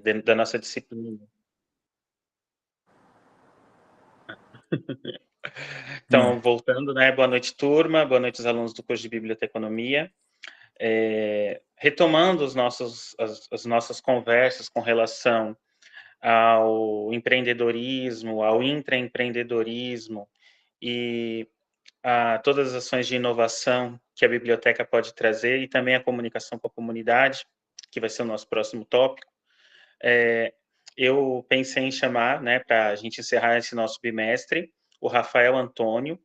dentro da nossa disciplina. Então, voltando, né, boa noite, turma, boa noite, os alunos do curso de Biblioteconomia. Retomando as nossas conversas com relação ao empreendedorismo, ao intraempreendedorismo e a todas as ações de inovação que a biblioteca pode trazer e também a comunicação com a comunidade, que vai ser o nosso próximo tópico. Eu pensei em chamar, né, para a gente encerrar esse nosso bimestre, o Rafael Antônio.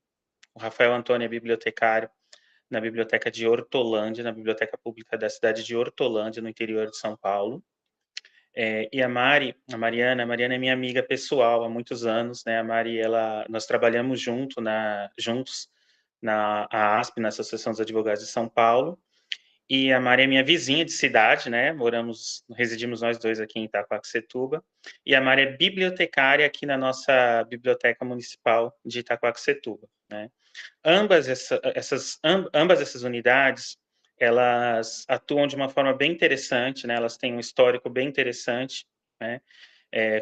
O Rafael Antônio é bibliotecário na Biblioteca de Hortolândia, na Biblioteca Pública da cidade de Hortolândia, no interior de São Paulo. E a Mariana é minha amiga pessoal há muitos anos, né? A Mari, nós trabalhamos juntos na ASP, na Associação dos Advogados de São Paulo, e a Mari é minha vizinha de cidade, né? Residimos nós dois aqui em Itaquaquecetuba, e a Mari é bibliotecária aqui na nossa Biblioteca Municipal de Itaquaquecetuba, né? Ambas essas unidades, elas atuam de uma forma bem interessante, né? Elas têm um histórico bem interessante, né?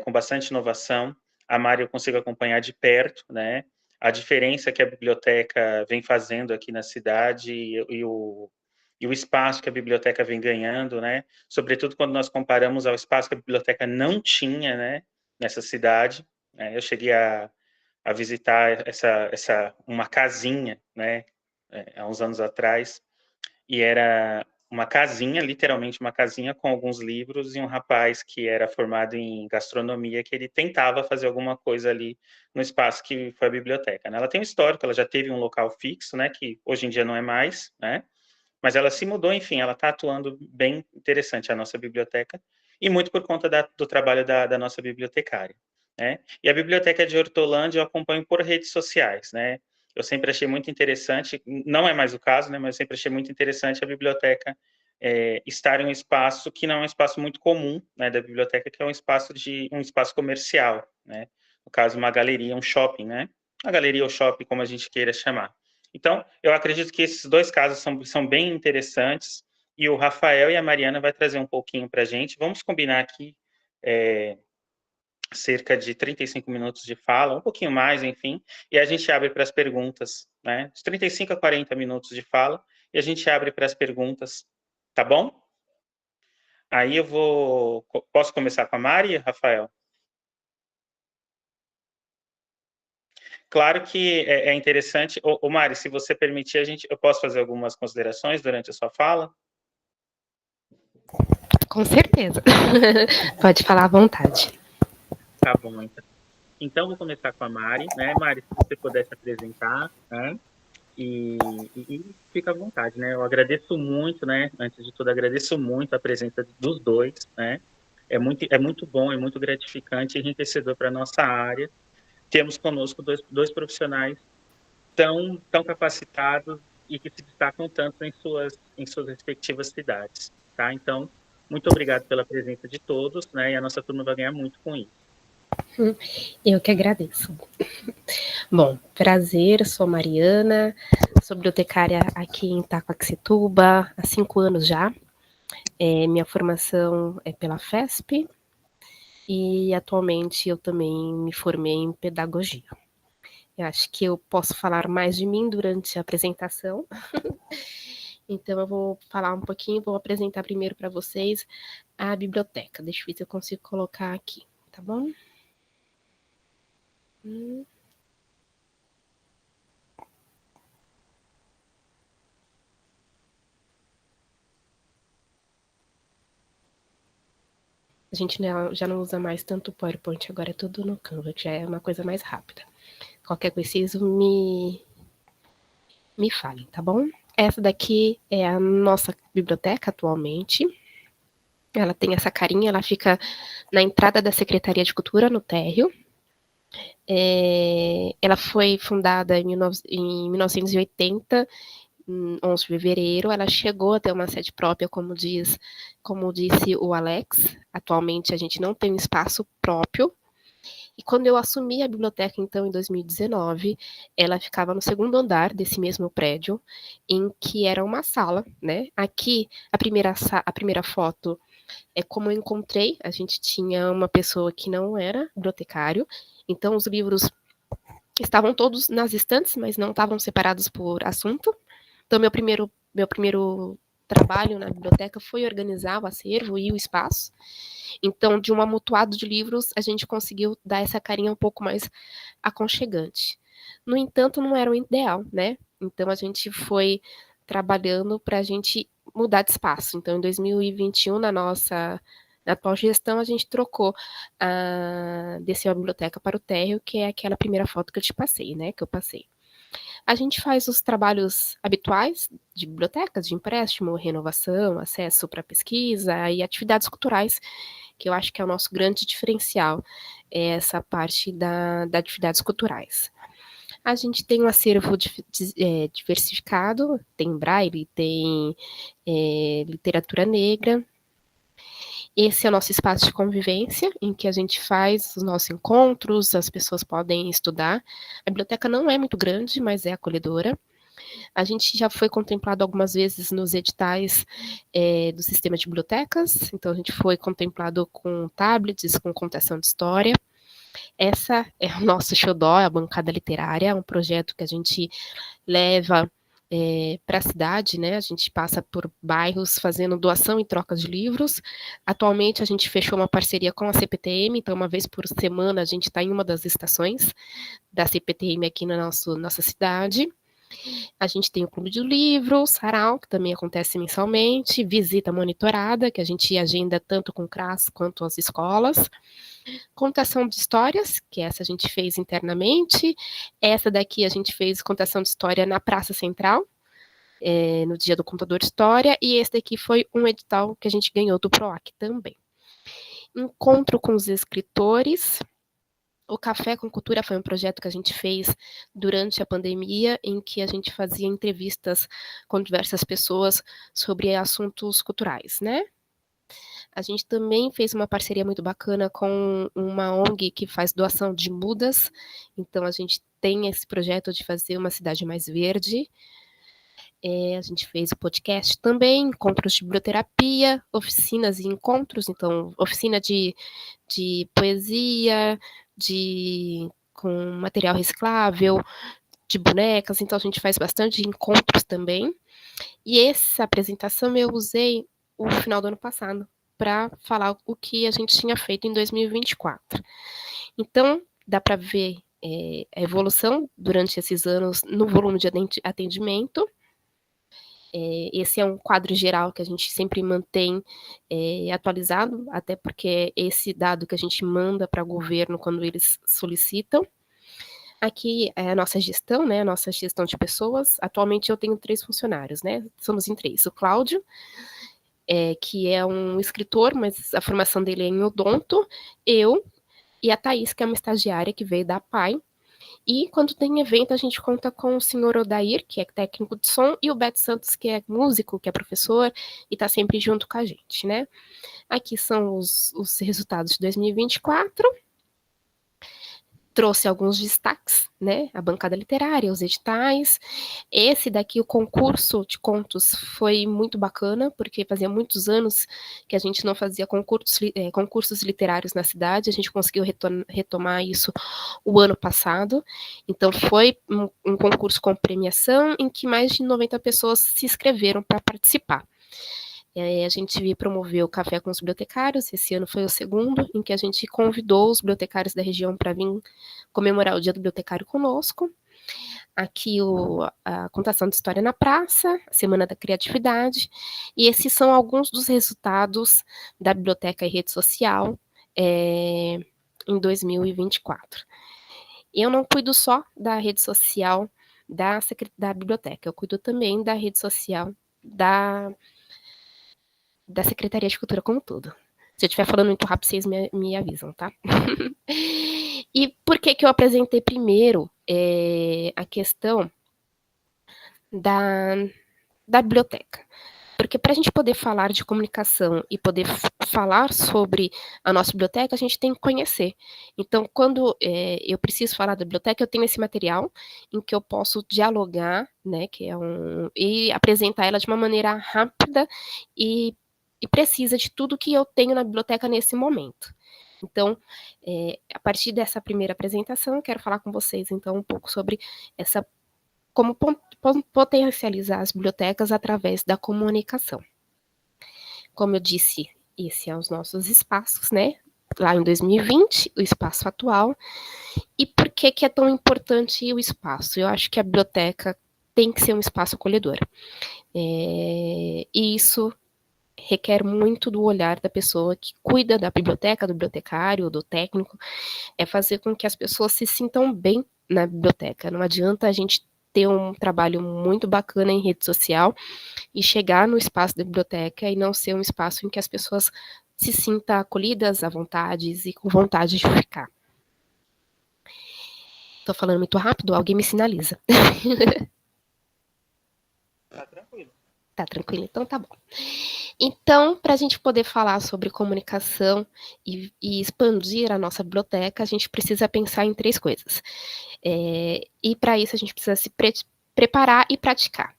Com bastante inovação. A Mari eu consigo acompanhar de perto, né? A diferença que a biblioteca vem fazendo aqui na cidade e o espaço que a biblioteca vem ganhando, né? Sobretudo quando nós comparamos ao espaço que a biblioteca não tinha, né? Nessa cidade. Eu cheguei a visitar uma casinha, né? Há uns anos atrás, e era uma casinha, literalmente uma casinha com alguns livros e um rapaz que era formado em gastronomia, que ele tentava fazer alguma coisa ali no espaço que foi a biblioteca, né? Ela tem um histórico, ela já teve um local fixo, né, que hoje em dia não é mais, né? Mas ela se mudou, enfim, ela está atuando bem interessante, a nossa biblioteca, e muito por conta do trabalho da nossa bibliotecária, né? E a Biblioteca de Hortolândia eu acompanho por redes sociais, né? Eu sempre achei muito interessante, não é mais o caso, né, mas eu sempre achei muito interessante a biblioteca estar em um espaço que não é um espaço muito comum, né, da biblioteca, que é um espaço comercial, né? No caso, uma galeria, um shopping, né? Uma galeria ou shopping, como a gente queira chamar. Então, eu acredito que esses dois casos são bem interessantes, e o Rafael e a Mariana vai trazer um pouquinho para a gente. Vamos combinar aqui cerca de 35 minutos de fala, um pouquinho mais, enfim, e a gente abre para as perguntas, né? De 35 a 40 minutos de fala, e a gente abre para as perguntas, tá bom? Aí posso começar com a Mari, Rafael? Claro que é interessante. Ô Mari, se você permitir, eu posso fazer algumas considerações durante a sua fala? Com certeza. Pode falar à vontade. Tá bom, então. Então, vou começar com a Mari, né? Mari, se você puder se apresentar, né? E fica à vontade, né? Eu agradeço muito, né? Antes de tudo, agradeço muito a presença dos dois, né? É muito bom, é muito gratificante e enriquecedor para a nossa área. Temos conosco dois profissionais tão capacitados e que se destacam tanto em suas respectivas cidades, tá? Então, muito obrigado pela presença de todos, né? E a nossa turma vai ganhar muito com isso. Eu que agradeço. Bom, prazer, sou Mariana, sou bibliotecária aqui em Itaquaquecetuba há 5 anos já. Minha formação é pela FESP e atualmente eu também me formei em pedagogia. Eu acho que eu posso falar mais de mim durante a apresentação. Então eu vou falar um pouquinho, vou apresentar primeiro para vocês a biblioteca. Deixa eu ver se eu consigo colocar aqui, tá bom? A gente já não usa mais tanto o PowerPoint, agora é tudo no Canva, que já é uma coisa mais rápida. Qualquer coisa, me falem, tá bom? Essa daqui é a nossa biblioteca atualmente. Ela tem essa carinha, ela fica na entrada da Secretaria de Cultura, no térreo. Ela foi fundada em 1980, em 11 de fevereiro. Ela chegou a ter uma sede própria, como disse o Alex. Atualmente a gente não tem um espaço próprio. E quando eu assumi a biblioteca, então, em 2019, ela ficava no segundo andar desse mesmo prédio, em que era uma sala, né? Aqui, a primeira foto Como eu encontrei, a gente tinha uma pessoa que não era bibliotecário, então os livros estavam todos nas estantes, mas não estavam separados por assunto. Então, meu primeiro trabalho na biblioteca foi organizar o acervo e o espaço. Então, de um amontoado de livros, a gente conseguiu dar essa carinha um pouco mais aconchegante. No entanto, não era o ideal, né? Então, a gente foi trabalhando para a gente mudar de espaço. Então, em 2021, na atual gestão, a gente trocou, desceu a biblioteca para o térreo, que é aquela primeira foto que eu te passei, né? Que eu passei. A gente faz os trabalhos habituais de bibliotecas, de empréstimo, renovação, acesso para pesquisa e atividades culturais, que eu acho que é o nosso grande diferencial, é essa parte da atividades culturais. A gente tem um acervo diversificado, tem braille, tem literatura negra. Esse é o nosso espaço de convivência, em que a gente faz os nossos encontros, as pessoas podem estudar. A biblioteca não é muito grande, mas é acolhedora. A gente já foi contemplado algumas vezes nos editais do sistema de bibliotecas, então a gente foi contemplado com tablets, com contação de história. Essa é o nosso xodó, a bancada literária, um projeto que a gente leva para a cidade, né? A gente passa por bairros fazendo doação e troca de livros. Atualmente a gente fechou uma parceria com a CPTM, então uma vez por semana a gente está em uma das estações da CPTM aqui na nossa cidade. A gente tem o Clube de Livros, Sarau, que também acontece mensalmente, visita monitorada, que a gente agenda tanto com o CRAS quanto as escolas. Contação de histórias, que essa a gente fez internamente. Essa daqui a gente fez contação de história na Praça Central, no dia do Contador de História. E esse daqui foi um edital que a gente ganhou do PROAC também. Encontro com os escritores. O Café com Cultura foi um projeto que a gente fez durante a pandemia, em que a gente fazia entrevistas com diversas pessoas sobre assuntos culturais, né? A gente também fez uma parceria muito bacana com uma ONG que faz doação de mudas, então a gente tem esse projeto de fazer uma cidade mais verde. A gente fez o podcast também, encontros de biblioterapia, oficinas e encontros, então oficina de poesia, com material reciclável, de bonecas, então a gente faz bastante encontros também. E essa apresentação eu usei o final do ano passado para falar o que a gente tinha feito em 2024. Então, dá para ver a evolução durante esses anos no volume de atendimento. Esse é um quadro geral que a gente sempre mantém atualizado, até porque é esse dado que a gente manda para o governo quando eles solicitam. Aqui é a nossa gestão, né? A nossa gestão de pessoas. Atualmente eu tenho 3 funcionários, né? Somos em 3. O Cláudio, que é um escritor, mas a formação dele é em odonto. Eu e a Thaís, que é uma estagiária que veio da PAI. E quando tem evento, a gente conta com o senhor Odair, que é técnico de som, e o Beto Santos, que é músico, que é professor, e está sempre junto com a gente, né? Aqui são os resultados de 2024. Trouxe alguns destaques, né? A bancada literária, os editais. Esse daqui, o concurso de contos, foi muito bacana, porque fazia muitos anos que a gente não fazia concursos literários na cidade, a gente conseguiu retomar isso o ano passado. Então, foi um concurso com premiação em que mais de 90 pessoas se inscreveram para participar. A gente promoveu o Café com os Bibliotecários, esse ano foi o segundo, em que a gente convidou os bibliotecários da região para vir comemorar o Dia do Bibliotecário conosco. Aqui a contação de história na praça, a Semana da Criatividade, e esses são alguns dos resultados da biblioteca e rede social em 2024. Eu não cuido só da rede social da biblioteca, eu cuido também da rede social da Secretaria de Cultura como um todo. Se eu estiver falando muito rápido, vocês me avisam, tá? E por que eu apresentei primeiro a questão da biblioteca? Porque para a gente poder falar de comunicação e poder falar sobre a nossa biblioteca, a gente tem que conhecer. Então, quando eu preciso falar da biblioteca, eu tenho esse material em que eu posso dialogar, né, e apresentar ela de uma maneira rápida e e precisa de tudo que eu tenho na biblioteca nesse momento. Então, a partir dessa primeira apresentação, eu quero falar com vocês, então, um pouco sobre como potencializar as bibliotecas através da comunicação. Como eu disse, esses são os nossos espaços, né? Lá em 2020, o espaço atual. E por que é tão importante o espaço? Eu acho que a biblioteca tem que ser um espaço acolhedor. E isso requer muito do olhar da pessoa que cuida da biblioteca, do bibliotecário, do técnico, é fazer com que as pessoas se sintam bem na biblioteca. Não adianta a gente ter um trabalho muito bacana em rede social e chegar no espaço da biblioteca e não ser um espaço em que as pessoas se sintam acolhidas à vontade e com vontade de ficar. Estou falando muito rápido? Alguém me sinaliza. Tá tranquilo. Tá tranquilo? Então tá bom. Então, para a gente poder falar sobre comunicação e expandir a nossa biblioteca, a gente precisa pensar em 3 coisas. E para isso a gente precisa se preparar e praticar.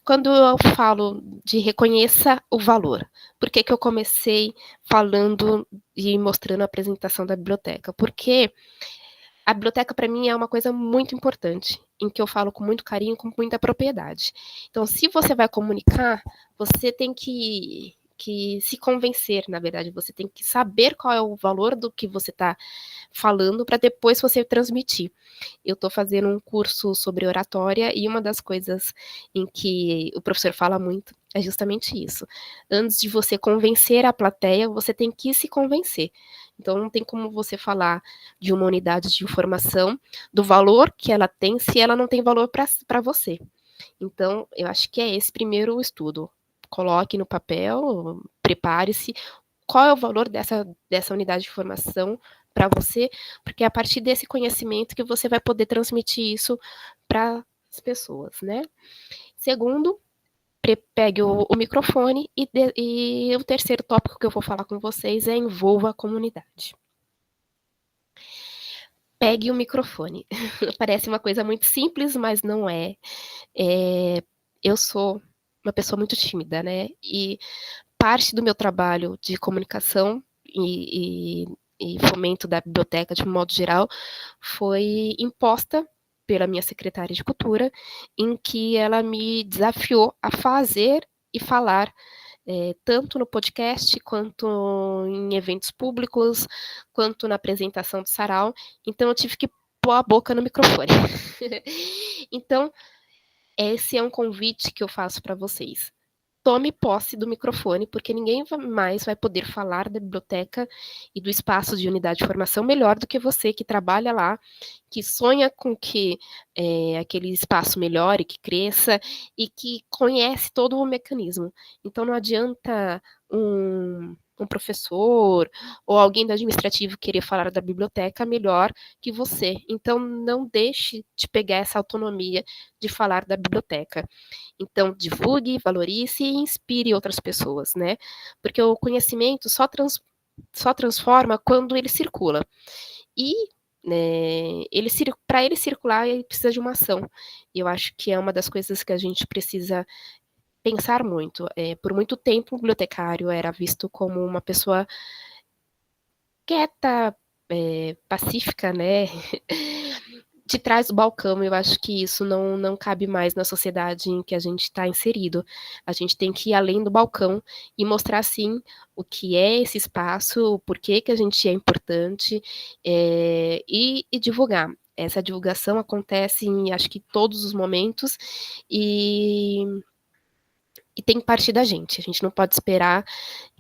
Quando eu falo de reconheça o valor, por que eu comecei falando e mostrando a apresentação da biblioteca? Porque a biblioteca, para mim, é uma coisa muito importante, em que eu falo com muito carinho, com muita propriedade. Então, se você vai comunicar, você tem que se convencer, na verdade, você tem que saber qual é o valor do que você está falando para depois você transmitir. Eu estou fazendo um curso sobre oratória e uma das coisas em que o professor fala muito é justamente isso. Antes de você convencer a plateia, você tem que se convencer. Então, não tem como você falar de uma unidade de informação, do valor que ela tem, se ela não tem valor para você. Então, eu acho que é esse primeiro estudo. Coloque no papel, prepare-se. Qual é o valor dessa unidade de informação para você? Porque é a partir desse conhecimento que você vai poder transmitir isso para as pessoas, né? Segundo, pegue o microfone e o terceiro tópico que eu vou falar com vocês é envolva a comunidade. Pegue o microfone. Parece uma coisa muito simples, mas não é. Eu sou uma pessoa muito tímida, né? E parte do meu trabalho de comunicação e fomento da biblioteca, de um modo geral, foi imposta pela minha secretária de cultura, em que ela me desafiou a fazer e falar tanto no podcast, quanto em eventos públicos, quanto na apresentação do sarau. Então, eu tive que pôr a boca no microfone. Então, esse é um convite que eu faço para vocês. Tome posse do microfone, porque ninguém mais vai poder falar da biblioteca e do espaço de unidade de formação melhor do que você, que trabalha lá, que sonha com que aquele espaço melhore, que cresça e que conhece todo o mecanismo. Então, não adianta um professor ou alguém do administrativo querer falar da biblioteca melhor que você. Então, não deixe de pegar essa autonomia de falar da biblioteca. Então, divulgue, valorize e inspire outras pessoas, né? Porque o conhecimento só transforma quando ele circula. E né, para ele circular, ele precisa de uma ação. E eu acho que é uma das coisas que a gente precisa pensar muito. Por muito tempo, o bibliotecário era visto como uma pessoa quieta, pacífica, né? De trás do balcão. Eu acho que isso não cabe mais na sociedade em que a gente está inserido. A gente tem que ir além do balcão e mostrar, sim, o que é esse espaço, o porquê que a gente é importante, e divulgar. Essa divulgação acontece em, acho que, todos os momentos e tem que partir da gente. A gente não pode esperar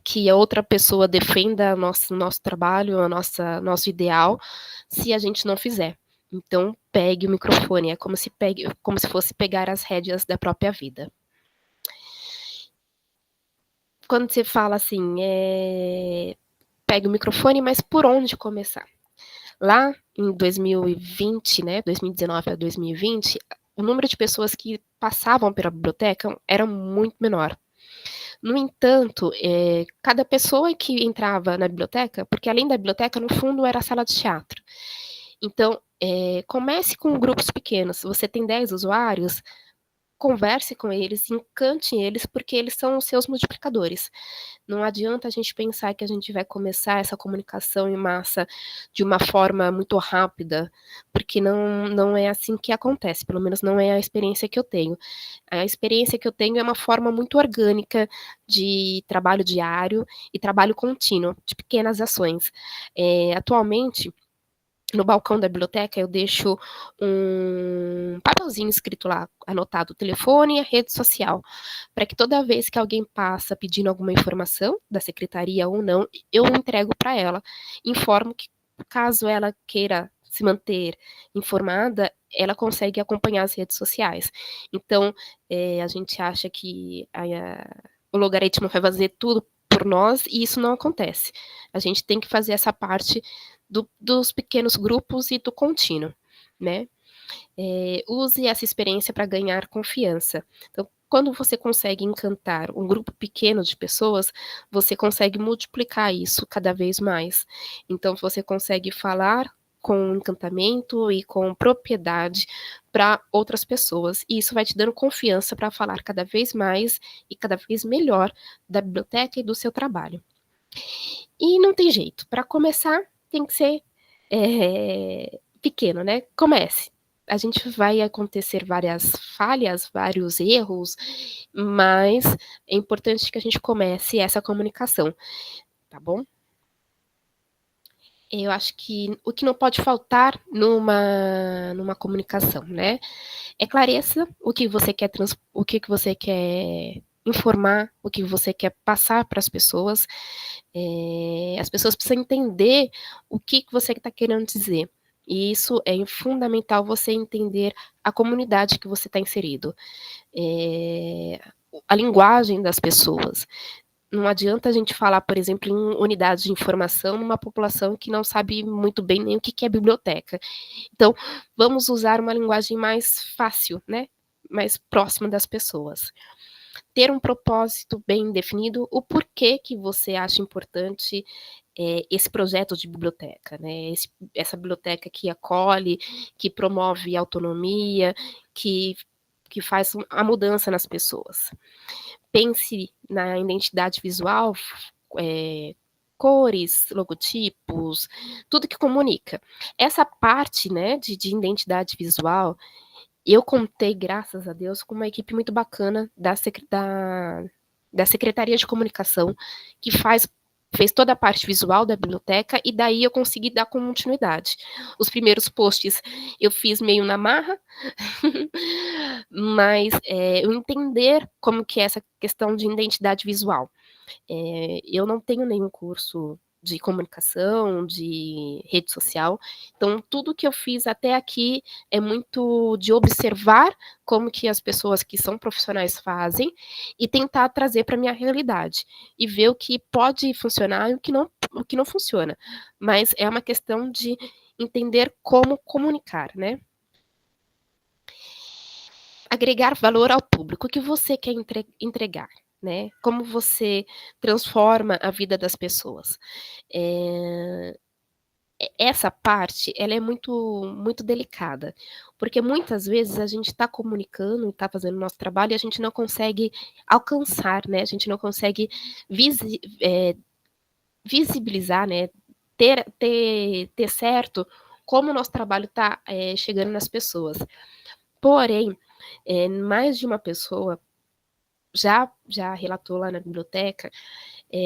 que a outra pessoa defenda nosso trabalho, nosso ideal, se a gente não fizer. Então, pegue o microfone, é como se fosse pegar as rédeas da própria vida. Quando você fala assim, pegue o microfone, mas por onde começar? Lá em 2020, né, 2019 a 2020, o número de pessoas que passavam pela biblioteca era muito menor. No entanto, cada pessoa que entrava na biblioteca, porque além da biblioteca, no fundo, era a sala de teatro. Então, comece com grupos pequenos. Se você tem 10 usuários, converse com eles, encante eles, porque eles são os seus multiplicadores. Não adianta a gente pensar que a gente vai começar essa comunicação em massa de uma forma muito rápida, porque não é assim que acontece, pelo menos não é a experiência que eu tenho. A experiência que eu tenho é uma forma muito orgânica de trabalho diário e trabalho contínuo, de pequenas ações. Atualmente, no balcão da biblioteca, eu deixo um papelzinho escrito lá, anotado o telefone e a rede social, para que toda vez que alguém passa pedindo alguma informação, da secretaria ou não, eu entrego para ela. Informo que, caso ela queira se manter informada, ela consegue acompanhar as redes sociais. Então, a gente acha que o logaritmo vai fazer tudo por nós, e isso não acontece. A gente tem que fazer essa parte dos pequenos grupos e do contínuo, né? Use essa experiência para ganhar confiança. Então, quando você consegue encantar um grupo pequeno de pessoas, você consegue multiplicar isso cada vez mais. Então, você consegue falar com encantamento e com propriedade para outras pessoas. E isso vai te dando confiança para falar cada vez mais e cada vez melhor da biblioteca e do seu trabalho. E não tem jeito, para começar tem que ser pequeno, né? Comece. A gente vai acontecer várias falhas, vários erros, mas é importante que a gente comece essa comunicação, tá bom? Eu acho que o que não pode faltar numa comunicação, né? É clareza, o que você quer informar, o que você quer passar para as pessoas. As pessoas precisam entender o que você está querendo dizer. E isso é fundamental, você entender a comunidade que você está inserido. A linguagem das pessoas. Não adianta a gente falar, por exemplo, em unidades de informação numa população que não sabe muito bem nem o que é biblioteca. Então, vamos usar uma linguagem mais fácil, né? Mais próxima das pessoas. Ter um propósito bem definido, o porquê que você acha importante esse projeto de biblioteca, né? Essa biblioteca que acolhe, que promove autonomia, que faz a mudança nas pessoas. Pense na identidade visual, cores, logotipos, tudo que comunica. Essa parte, né, de identidade visual, eu contei, graças a Deus, com uma equipe muito bacana da Secretaria de Comunicação, que fez toda a parte visual da biblioteca, e daí eu consegui dar continuidade. Os primeiros posts eu fiz meio na marra, mas eu entender como que é essa questão de identidade visual. Eu não tenho nenhum curso de comunicação, de rede social, então tudo que eu fiz até aqui é muito de observar como que as pessoas que são profissionais fazem e tentar trazer para a minha realidade e ver o que pode funcionar e o que não funciona, mas é uma questão de entender como comunicar, né? Agregar valor ao público, o que você quer entregar, né? Como você transforma a vida das pessoas. Essa parte, ela é muito delicada, porque muitas vezes a gente está comunicando, está fazendo o nosso trabalho e a gente não consegue alcançar, né? A gente não consegue visibilizar, né? Ter certo como o nosso trabalho está chegando nas pessoas. Porém, mais de uma pessoa já relatou lá na biblioteca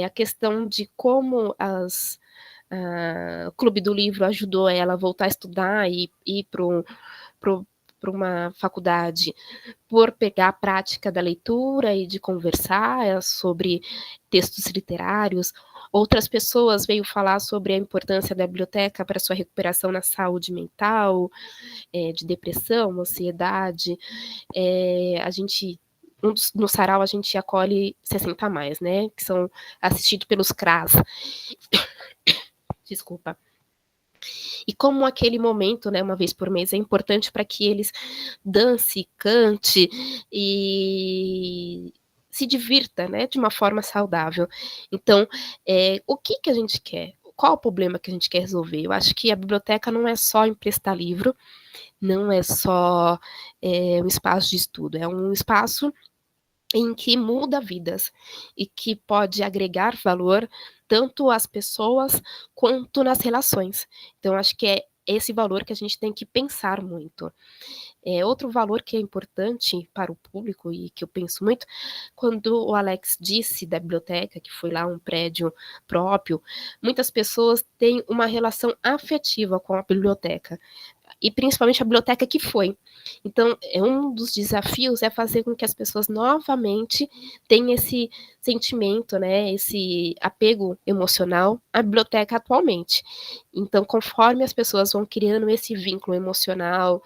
a questão de como o Clube do Livro ajudou ela a voltar a estudar e ir para uma faculdade por pegar a prática da leitura e de conversar sobre textos literários. Outras pessoas veio falar sobre a importância da biblioteca para sua recuperação na saúde mental, de depressão, ansiedade. A gente no sarau a gente acolhe 60 mais, né? Que são assistidos pelos CRAS. Desculpa. E como aquele momento, né, uma vez por mês, é importante para que eles dance, cante e se divirta, né, de uma forma saudável. Então, o que a gente quer? qual o problema que a gente quer resolver? Eu acho que a biblioteca não é só emprestar livro, não é só um espaço de estudo, é um espaço em que muda vidas e que pode agregar valor tanto às pessoas quanto nas relações. Então, acho que é esse valor que a gente tem que pensar muito. Outro valor que é importante para o público e que eu penso muito, quando o Alex disse da biblioteca, que foi lá um prédio próprio, muitas pessoas têm uma relação afetiva com a biblioteca, e principalmente a biblioteca que foi. Então, um dos desafios é fazer com que as pessoas novamente tenham esse sentimento, né, esse apego emocional à biblioteca atualmente. Então, conforme as pessoas vão criando esse vínculo emocional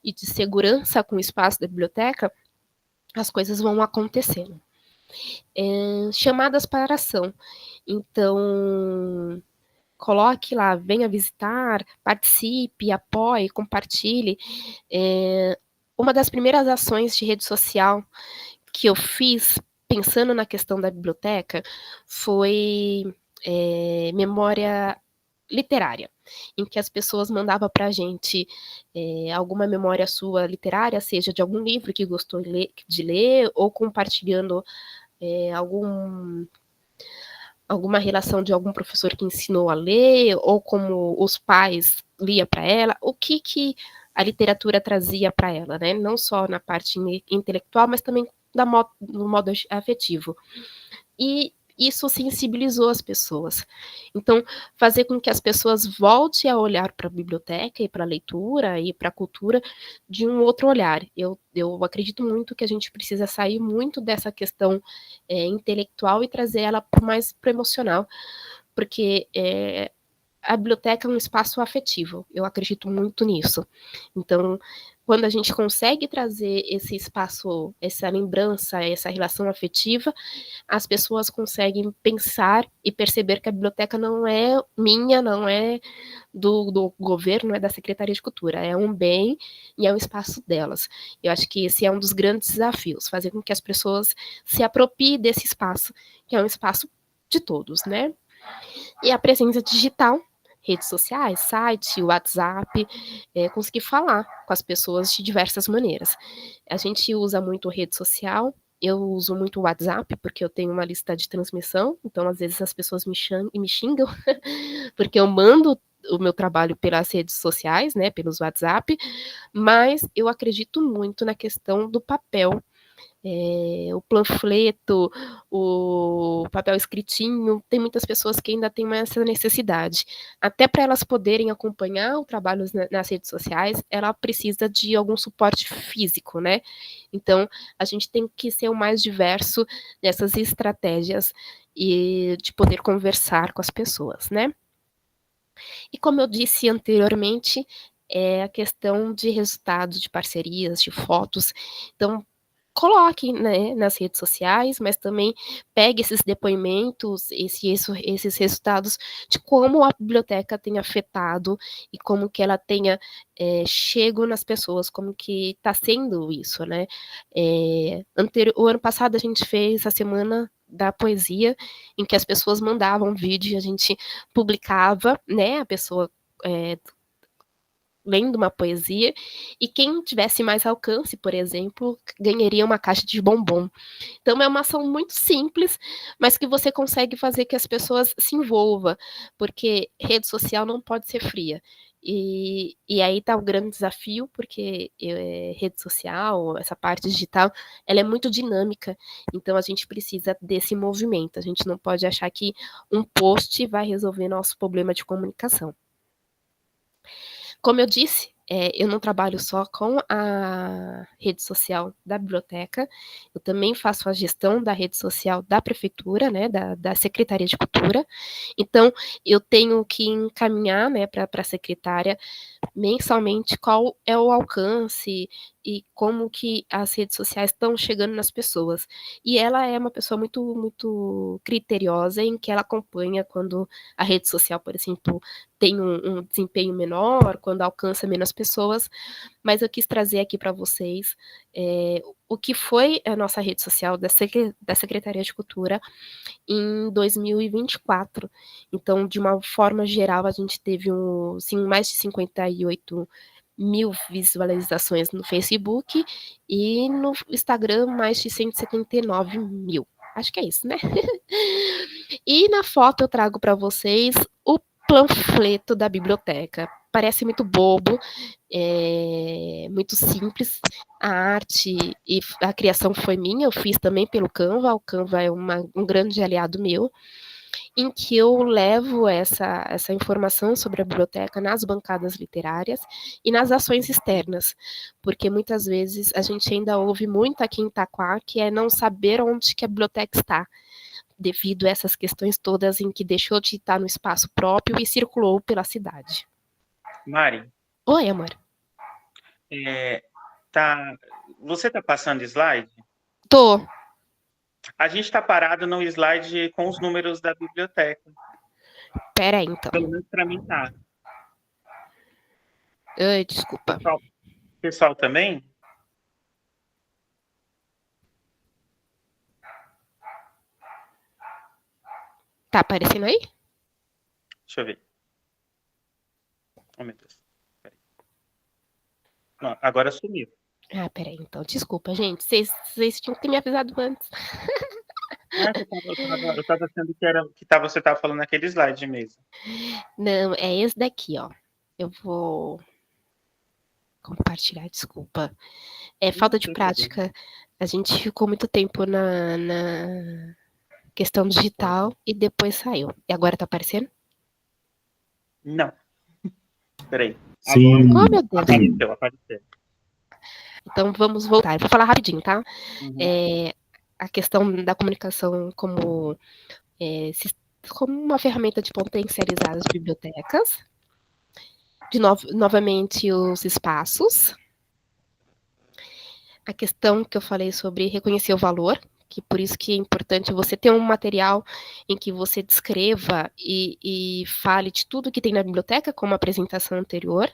e de segurança com o espaço da biblioteca, as coisas vão acontecendo. Chamadas para ação. Então, coloque lá, venha visitar, participe, apoie, compartilhe. Uma das primeiras ações de rede social que eu fiz, pensando na questão da biblioteca, foi memória literária, em que as pessoas mandavam para a gente alguma memória sua literária, seja de algum livro que gostou de ler, ou compartilhando alguma relação de algum professor que ensinou a ler, ou como os pais lia para ela, o que a literatura trazia para ela, né? Não só na parte intelectual, mas também no modo afetivo. E isso sensibilizou as pessoas. Então, fazer com que as pessoas voltem a olhar para a biblioteca e para a leitura e para a cultura de um outro olhar. Eu acredito muito que a gente precisa sair muito dessa questão intelectual e trazer ela mais para o emocional, porque a biblioteca é um espaço afetivo, eu acredito muito nisso. Então, quando a gente consegue trazer esse espaço, essa lembrança, essa relação afetiva, as pessoas conseguem pensar e perceber que a biblioteca não é minha, não é do governo, não é da Secretaria de Cultura, é um bem e é um espaço delas. Eu acho que esse é um dos grandes desafios, fazer com que as pessoas se apropriem desse espaço, que é um espaço de todos, né? E a presença digital, redes sociais, site, WhatsApp, conseguir falar com as pessoas de diversas maneiras. A gente usa muito rede social, eu uso muito o WhatsApp, porque eu tenho uma lista de transmissão, então às vezes as pessoas me xingam, porque eu mando o meu trabalho pelas redes sociais, né, pelos WhatsApp, mas eu acredito muito na questão do papel, o panfleto, o papel escritinho, tem muitas pessoas que ainda têm essa necessidade. Até para elas poderem acompanhar o trabalho nas redes sociais, ela precisa de algum suporte físico, né? Então, a gente tem que ser o mais diverso nessas estratégias e de poder conversar com as pessoas, né? E como eu disse anteriormente, é a questão de resultados, de parcerias, de fotos. Então, coloque, né, nas redes sociais, mas também pegue esses depoimentos, esses resultados de como a biblioteca tem afetado e como que ela tenha chego nas pessoas, como que está sendo isso, né? O ano passado a gente fez a semana da poesia, em que as pessoas mandavam vídeo e a gente publicava, né, a pessoa lendo uma poesia, e quem tivesse mais alcance, por exemplo, ganharia uma caixa de bombom. Então é uma ação muito simples, mas que você consegue fazer que as pessoas se envolvam, porque rede social não pode ser fria. E aí está o grande desafio, porque rede social, essa parte digital, ela é muito dinâmica, então a gente precisa desse movimento, a gente não pode achar que um post vai resolver nosso problema de comunicação. Como eu disse, eu não trabalho só com a rede social da biblioteca, eu também faço a gestão da rede social da prefeitura, né, da Secretaria de Cultura. Então, eu tenho que encaminhar, né, para a secretária mensalmente qual é o alcance e como que as redes sociais estão chegando nas pessoas. E ela é uma pessoa muito, muito criteriosa em que ela acompanha quando a rede social, por exemplo, tem um desempenho menor, quando alcança menos pessoas, mas eu quis trazer aqui para vocês o que foi a nossa rede social da Secretaria de Cultura em 2024. Então, de uma forma geral, a gente teve mais de 58 mil visualizações no Facebook e no Instagram mais de 179 mil. Acho que é isso, né? E na foto eu trago para vocês o panfleto da biblioteca. Parece muito bobo, muito simples. A arte e a criação foi minha, eu fiz também pelo Canva. O Canva é um grande aliado meu, em que eu levo essa informação sobre a biblioteca nas bancadas literárias e nas ações externas, porque muitas vezes a gente ainda ouve muito aqui em Itaquá, que é não saber onde que a biblioteca está, devido a essas questões todas em que deixou de estar no espaço próprio e circulou pela cidade. Mari. Oi, amor. Você está passando slide? Tô. A gente está parado no slide com os números da biblioteca. Pera aí, então. Pelo menos para mim tá. Ai, desculpa. Pessoal também? Tá aparecendo aí? Deixa eu ver. Oh, meu Deus. Peraí. Não, agora sumiu. Ah, peraí, então. Desculpa, gente. Vocês tinham que ter me avisado antes. Eu estava achando que você estava falando naquele slide mesmo. Não, é esse daqui, ó. Eu vou compartilhar, desculpa. É falta de prática. A gente ficou muito tempo na questão digital e depois saiu. E agora tá aparecendo? Não. Peraí. Sim. Oh, meu Deus. Apareceu. Então vamos voltar. Eu vou falar rapidinho, tá? A questão da comunicação como uma ferramenta de potencializar as bibliotecas. Novamente, os espaços. A questão que eu falei sobre reconhecer o valor, que por isso que é importante você ter um material em que você descreva e fale de tudo que tem na biblioteca, como a apresentação anterior,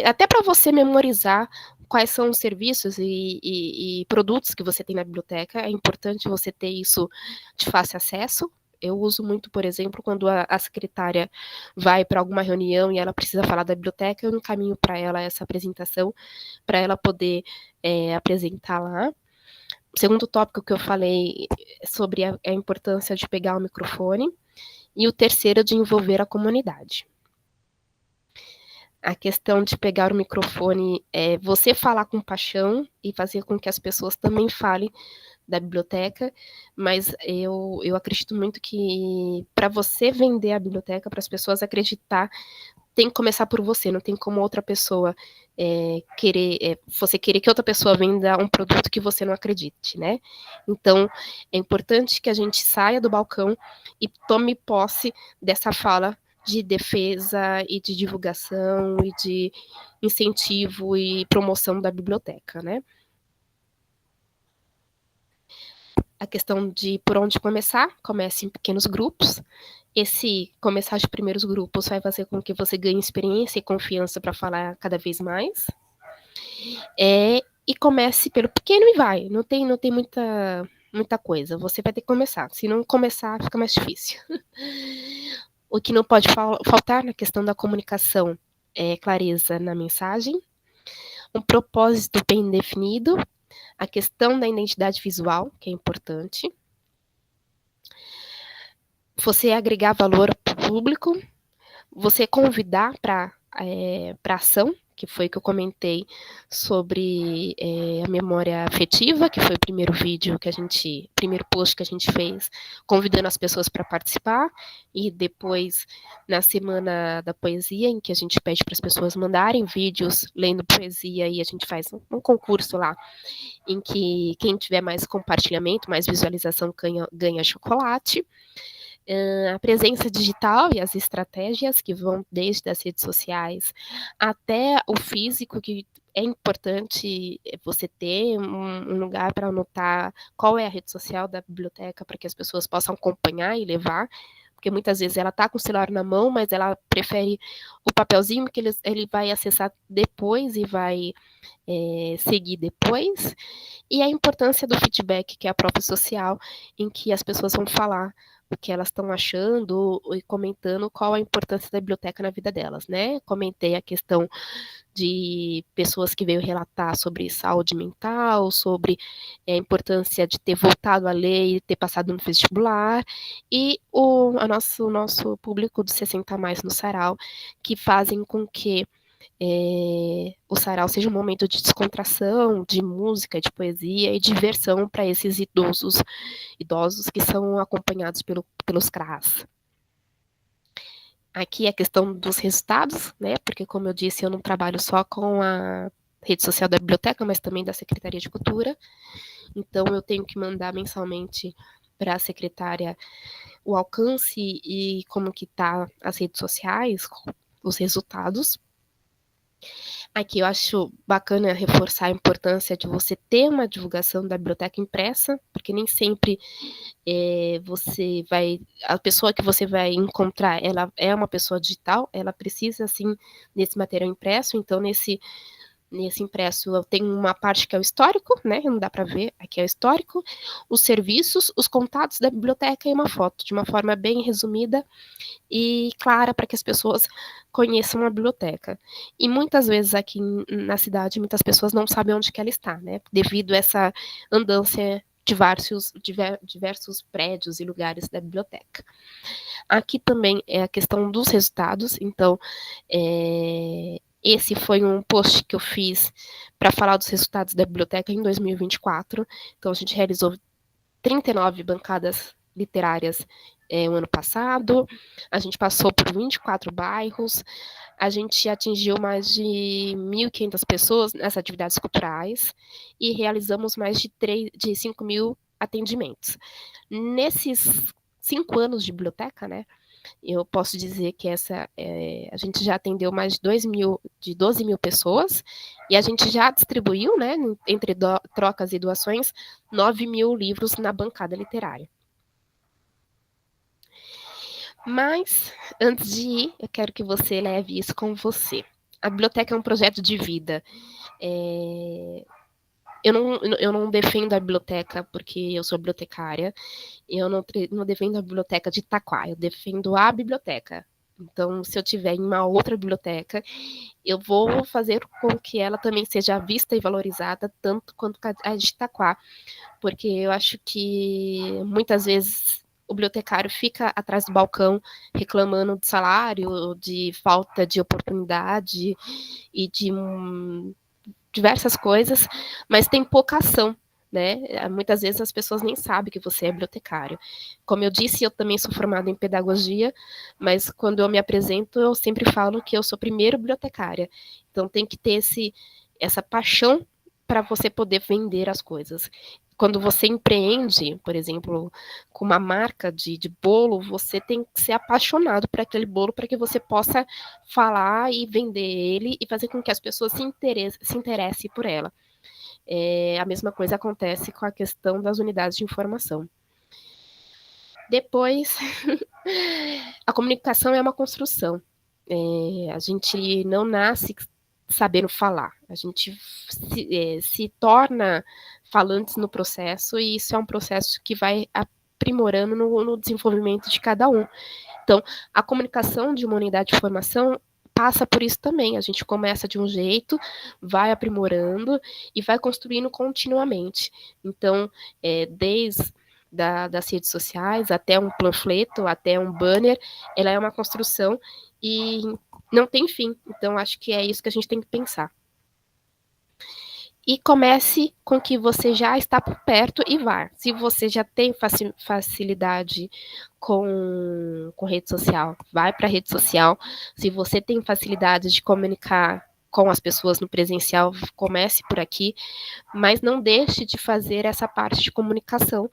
até para você memorizar quais são os serviços e produtos que você tem na biblioteca. É importante você ter isso de fácil acesso. Eu uso muito, por exemplo, quando a secretária vai para alguma reunião e ela precisa falar da biblioteca, eu encaminho para ela essa apresentação, para ela poder apresentar lá. O segundo tópico que eu falei sobre a importância de pegar o microfone. E o terceiro, de envolver a comunidade. A questão de pegar o microfone é você falar com paixão e fazer com que as pessoas também falem da biblioteca, mas eu acredito muito que para você vender a biblioteca, para as pessoas acreditar, tem que começar por você, não tem como outra pessoa você querer que outra pessoa venda um produto que você não acredite, né? Então, é importante que a gente saia do balcão e tome posse dessa fala de defesa e de divulgação e de incentivo e promoção da biblioteca, né? A questão de por onde começar, comece em pequenos grupos. Esse começar de primeiros grupos vai fazer com que você ganhe experiência e confiança para falar cada vez mais. E comece pelo pequeno e vai. Não tem muita coisa. Você vai ter que começar. Se não começar, fica mais difícil. O que não pode faltar na questão da comunicação é clareza na mensagem, um propósito bem definido, a questão da identidade visual, que é importante, você agregar valor para o público, você convidar para ação, que foi que eu comentei sobre a memória afetiva, que foi o primeiro post que a gente fez, convidando as pessoas para participar, e depois, na Semana da Poesia, em que a gente pede para as pessoas mandarem vídeos lendo poesia, e a gente faz um concurso lá, em que quem tiver mais compartilhamento, mais visualização, ganha chocolate. A presença digital e as estratégias que vão desde as redes sociais até o físico, que é importante você ter um lugar para anotar qual é a rede social da biblioteca para que as pessoas possam acompanhar e levar, porque muitas vezes ela está com o celular na mão, mas ela prefere o papelzinho que ele vai acessar depois e vai seguir depois, e a importância do feedback, que é a prova social, em que as pessoas vão falar o que elas estão achando e comentando qual a importância da biblioteca na vida delas, né? Comentei a questão de pessoas que veio relatar sobre saúde mental, sobre a importância de ter voltado a ler e ter passado no vestibular, e o nosso público de 60 a mais no Sarau, que fazem com que o sarau seja um momento de descontração, de música, de poesia e diversão para esses idosos que são acompanhados pelos CRAs. Aqui a questão dos resultados, né? Porque, como eu disse, eu não trabalho só com a rede social da biblioteca, mas também da Secretaria de Cultura. Então, eu tenho que mandar mensalmente para a secretária o alcance e como que tá as redes sociais, os resultados. Aqui eu acho bacana reforçar a importância de você ter uma divulgação da biblioteca impressa, porque nem sempre a pessoa que você vai encontrar, ela é uma pessoa digital, ela precisa, assim, desse material impresso, então nesse impresso eu tenho uma parte que é o histórico, né, não dá para ver, aqui é o histórico, os serviços, os contatos da biblioteca e uma foto, de uma forma bem resumida e clara para que as pessoas conheçam a biblioteca. E muitas vezes aqui na cidade, muitas pessoas não sabem onde que ela está, né, devido a essa andança de diversos prédios e lugares da biblioteca. Aqui também é a questão dos resultados, então, esse foi um post que eu fiz para falar dos resultados da biblioteca em 2024. Então, a gente realizou 39 bancadas literárias o ano passado, a gente passou por 24 bairros, a gente atingiu mais de 1.500 pessoas nas atividades culturais e realizamos mais de 5 mil atendimentos. Nesses 5 anos de biblioteca, né, eu posso dizer que a gente já atendeu mais de 12 mil pessoas e a gente já distribuiu, né, entre trocas e doações, 9 mil livros na bancada literária. Mas, antes de ir, eu quero que você leve isso com você. A biblioteca é um projeto de vida. Eu não defendo a biblioteca porque eu sou bibliotecária, eu não defendo a biblioteca de Itaquá, eu defendo a biblioteca. Então, se eu tiver em uma outra biblioteca, eu vou fazer com que ela também seja vista e valorizada tanto quanto a de Itaquá, porque eu acho que muitas vezes o bibliotecário fica atrás do balcão reclamando de salário, de falta de oportunidade e de diversas coisas, mas tem pouca ação, né? Muitas vezes as pessoas nem sabem que você é bibliotecário. Como eu disse, eu também sou formada em pedagogia, mas quando eu me apresento, eu sempre falo que eu sou primeiro bibliotecária. Então tem que ter essa paixão para você poder vender as coisas. Quando você empreende, por exemplo, com uma marca de bolo, você tem que ser apaixonado por aquele bolo para que você possa falar e vender ele e fazer com que as pessoas se interessem por ela. A mesma coisa acontece com a questão das unidades de informação. Depois, a comunicação é uma construção. A gente não nasce sabendo falar, a gente se torna falantes no processo e isso é um processo que vai aprimorando no desenvolvimento de cada um. Então, a comunicação de uma unidade de formação passa por isso também. A gente começa de um jeito, vai aprimorando e vai construindo continuamente. Então, desde das redes sociais até um panfleto, até um banner, ela é uma construção e não tem fim. Então, acho que é isso que a gente tem que pensar. E comece com o que você já está por perto e vá. Se você já tem facilidade com rede social, vai para a rede social. Se você tem facilidade de comunicar com as pessoas no presencial, comece por aqui, mas não deixe de fazer essa parte de comunicação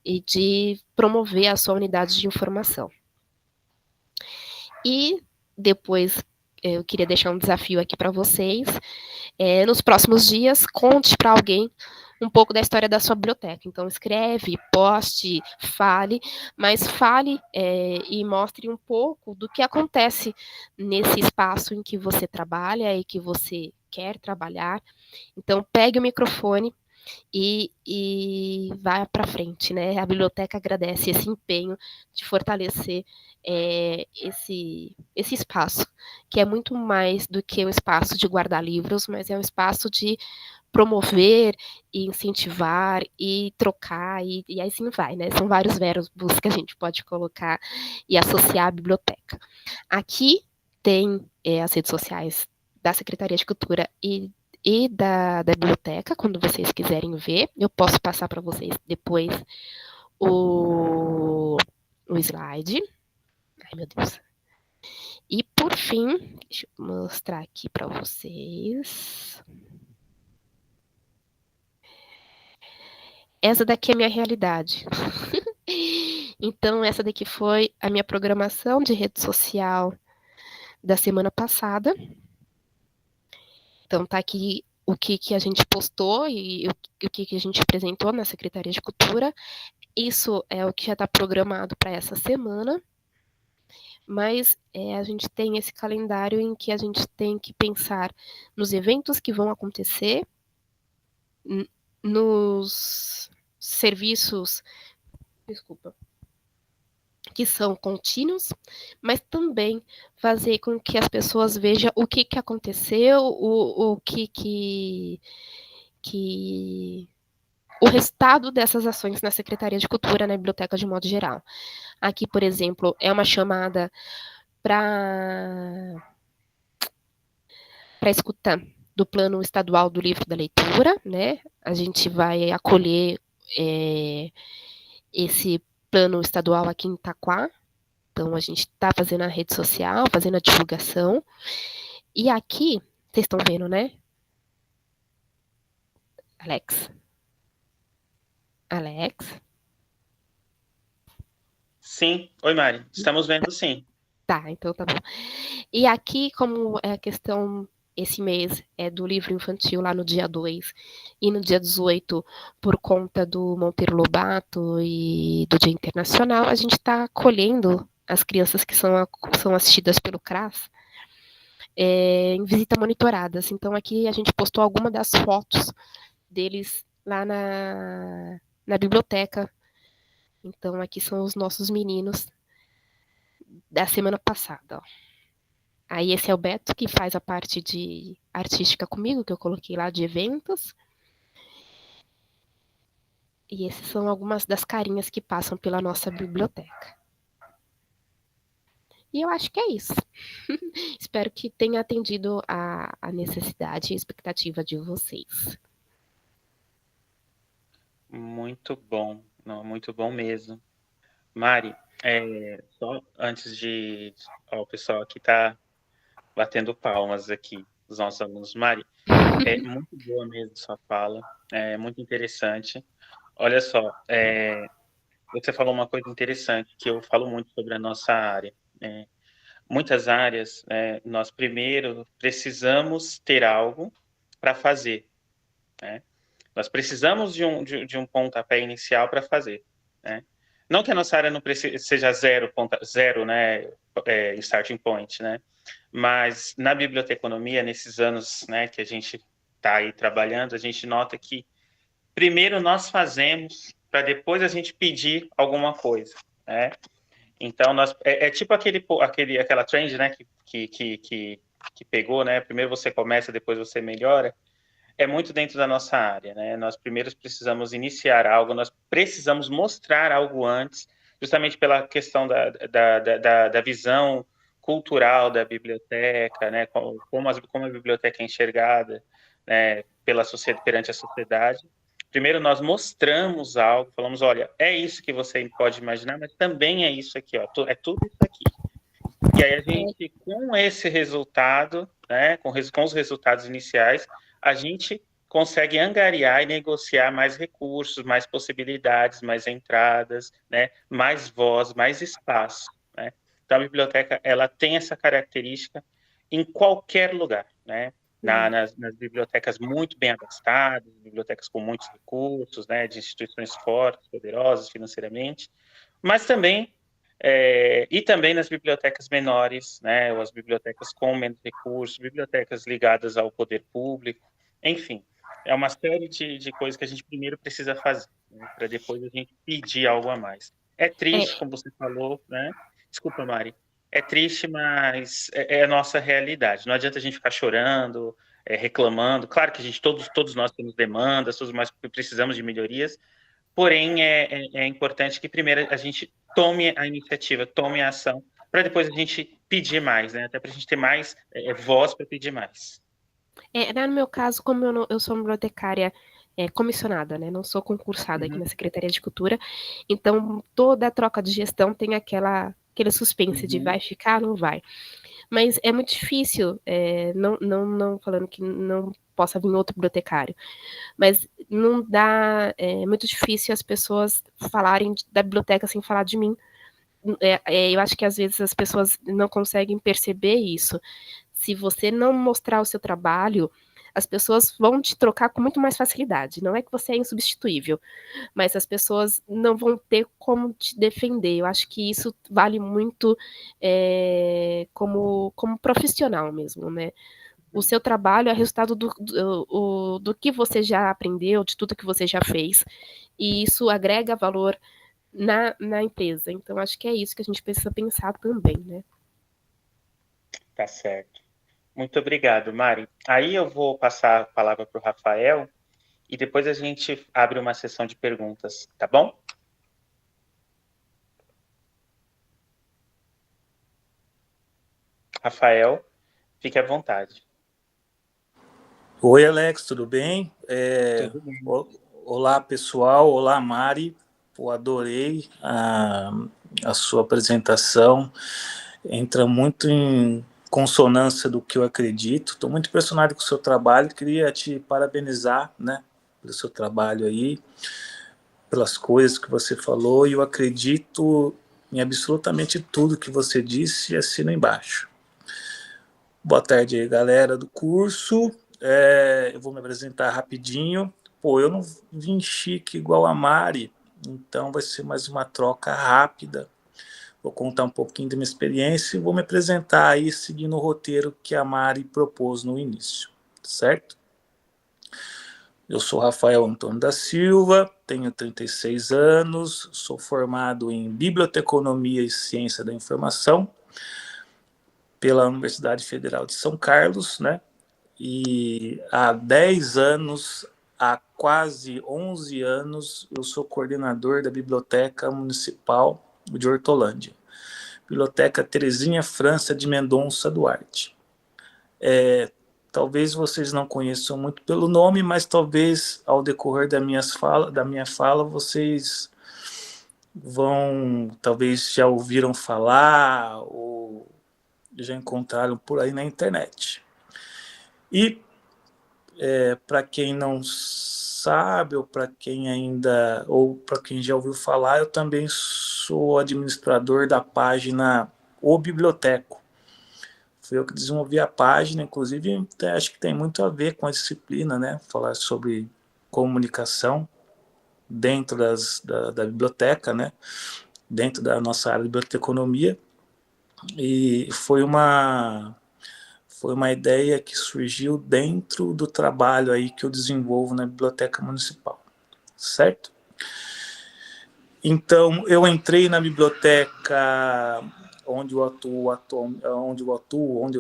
e de promover a sua unidade de informação. E depois eu queria deixar um desafio aqui para vocês. Nos próximos dias, conte para alguém um pouco da história da sua biblioteca. Então, escreve, poste, fale, mas fale e mostre um pouco do que acontece nesse espaço em que você trabalha e que você quer trabalhar. Então, pegue o microfone e vá para frente, né? A biblioteca agradece esse empenho de fortalecer esse espaço, que é muito mais do que um espaço de guardar livros, mas é um espaço de promover e incentivar e trocar e assim vai, né? São vários verbos que a gente pode colocar e associar à biblioteca. Aqui tem as redes sociais da Secretaria de Cultura e da biblioteca, quando vocês quiserem ver. Eu posso passar para vocês depois o slide. Ai, meu Deus. E, por fim, deixa eu mostrar aqui para vocês. Essa daqui é a minha realidade. Então, essa daqui foi a minha programação de rede social da semana passada. Então, tá aqui o que a gente postou e o que a gente apresentou na Secretaria de Cultura. Isso é o que já está programado para essa semana, mas a gente tem esse calendário em que a gente tem que pensar nos eventos que vão acontecer, nos serviços, desculpa, que são contínuos, mas também fazer com que as pessoas vejam o que aconteceu, o o resultado dessas ações na Secretaria de Cultura, na biblioteca de modo geral. Aqui, por exemplo, é uma chamada para escuta do Plano Estadual do Livro da Leitura, né? A gente vai acolher esse plano estadual aqui em Itaquá. Então, a gente está fazendo a rede social, fazendo a divulgação. E aqui, vocês estão vendo, né? Alex? Sim. Oi, Mari. Estamos vendo sim. Tá, então tá bom. E aqui, como é a questão, esse mês é do livro infantil lá no dia 2 e no dia 18, por conta do Monteiro Lobato e do Dia Internacional, a gente está acolhendo as crianças que são assistidas pelo CRAS em visita monitoradas. Então aqui a gente postou alguma das fotos deles lá na biblioteca. Então aqui são os nossos meninos da semana passada, ó. Aí esse é o Beto, que faz a parte de artística comigo, que eu coloquei lá de eventos. E esses são algumas das carinhas que passam pela nossa biblioteca. E eu acho que é isso. Espero que tenha atendido a necessidade e expectativa de vocês. Muito bom. Não, muito bom mesmo. Mari, só antes de... Ó, o pessoal aqui está batendo palmas aqui, os nossos alunos. Mari, é muito boa mesmo sua fala, é muito interessante. Olha só, você falou uma coisa interessante, que eu falo muito sobre a nossa área. Muitas áreas, nós primeiro precisamos ter algo para fazer, né? Nós precisamos de um pontapé inicial para fazer, né? Não que a nossa área não seja zero, né, starting point, né? Mas na biblioteconomia, nesses anos, né, que a gente está aí trabalhando, a gente nota que primeiro nós fazemos para depois a gente pedir alguma coisa, né? Então, tipo aquela trend, né, que pegou, né? Primeiro você começa, depois você melhora. É muito dentro da nossa área, né? Nós primeiro precisamos iniciar algo, nós precisamos mostrar algo antes, justamente pela questão da visão cultural da biblioteca, né? Como a biblioteca é enxergada, né, perante a sociedade. Primeiro nós mostramos algo, falamos, olha, é isso que você pode imaginar, mas também é isso aqui, ó, é tudo isso aqui. E aí a gente, com esse resultado, né, com os resultados iniciais, a gente consegue angariar e negociar mais recursos, mais possibilidades, mais entradas, né, mais voz, mais espaço, né? Então a biblioteca ela tem essa característica em qualquer lugar, né? nas bibliotecas muito bem abastadas, bibliotecas com muitos recursos, né, de instituições fortes, poderosas financeiramente, mas também e também nas bibliotecas menores, né, ou as bibliotecas com menos recursos, bibliotecas ligadas ao poder público, enfim, é uma série de coisas que a gente primeiro precisa fazer, né, para depois a gente pedir algo a mais. É triste, como você falou, né? Desculpa, Mari. É triste, mas é a nossa realidade. Não adianta a gente ficar chorando, reclamando. Claro que todos nós temos demandas, todos nós precisamos de melhorias, porém é importante que primeiro a gente tome a iniciativa, tome a ação, para depois a gente pedir mais, né? Até para a gente ter mais voz para pedir mais. No meu caso, como eu sou bibliotecária comissionada, né? Não sou concursada aqui na Secretaria de Cultura, então toda a troca de gestão tem aquele suspense de vai ficar, não vai. Mas é muito difícil, não falando que não possa vir outro bibliotecário, mas não dá, é muito difícil as pessoas falarem da biblioteca sem falar de mim. Eu acho que às vezes as pessoas não conseguem perceber isso. Se você não mostrar o seu trabalho, as pessoas vão te trocar com muito mais facilidade. Não é que você é insubstituível, mas as pessoas não vão ter como te defender. Eu acho que isso vale muito como profissional mesmo, né? O seu trabalho é resultado do que você já aprendeu, de tudo que você já fez, e isso agrega valor na empresa. Então, acho que é isso que a gente precisa pensar também, né? Tá certo. Muito obrigado, Mari. Aí eu vou passar a palavra para o Rafael e depois a gente abre uma sessão de perguntas, tá bom? Rafael, fique à vontade. Oi, Alex, tudo bem? Tudo bem. Olá, pessoal. Olá, Mari. Eu adorei a sua apresentação. Entra muito em consonância do que eu acredito. Estou muito impressionado com o seu trabalho. Queria te parabenizar, né, pelo seu trabalho aí, pelas coisas que você falou. E eu acredito em absolutamente tudo que você disse e assino embaixo. Boa tarde aí, galera do curso. Eu vou me apresentar rapidinho. Eu não vim chique igual a Mari, então vai ser mais uma troca rápida. Vou contar um pouquinho da minha experiência e vou me apresentar aí seguindo o roteiro que a Mari propôs no início, certo? Eu sou Rafael Antônio da Silva, tenho 36 anos, sou formado em Biblioteconomia e Ciência da Informação pela Universidade Federal de São Carlos, né? E há 10 anos, há quase 11 anos, eu sou coordenador da Biblioteca Municipal de Hortolândia, Biblioteca Terezinha França de Mendonça Duarte. Talvez vocês não conheçam muito pelo nome, mas talvez ao decorrer da minha fala vocês talvez já ouviram falar ou já encontraram por aí na internet. E para quem não sabe, ou para quem já ouviu falar, eu também sou administrador da página O Biblioteco. Fui eu que desenvolvi a página, inclusive acho que tem muito a ver com a disciplina, né? Falar sobre comunicação dentro da biblioteca, né? Dentro da nossa área de biblioteconomia. E foi uma ideia que surgiu dentro do trabalho aí que eu desenvolvo na Biblioteca Municipal, certo? Então, eu entrei na biblioteca onde eu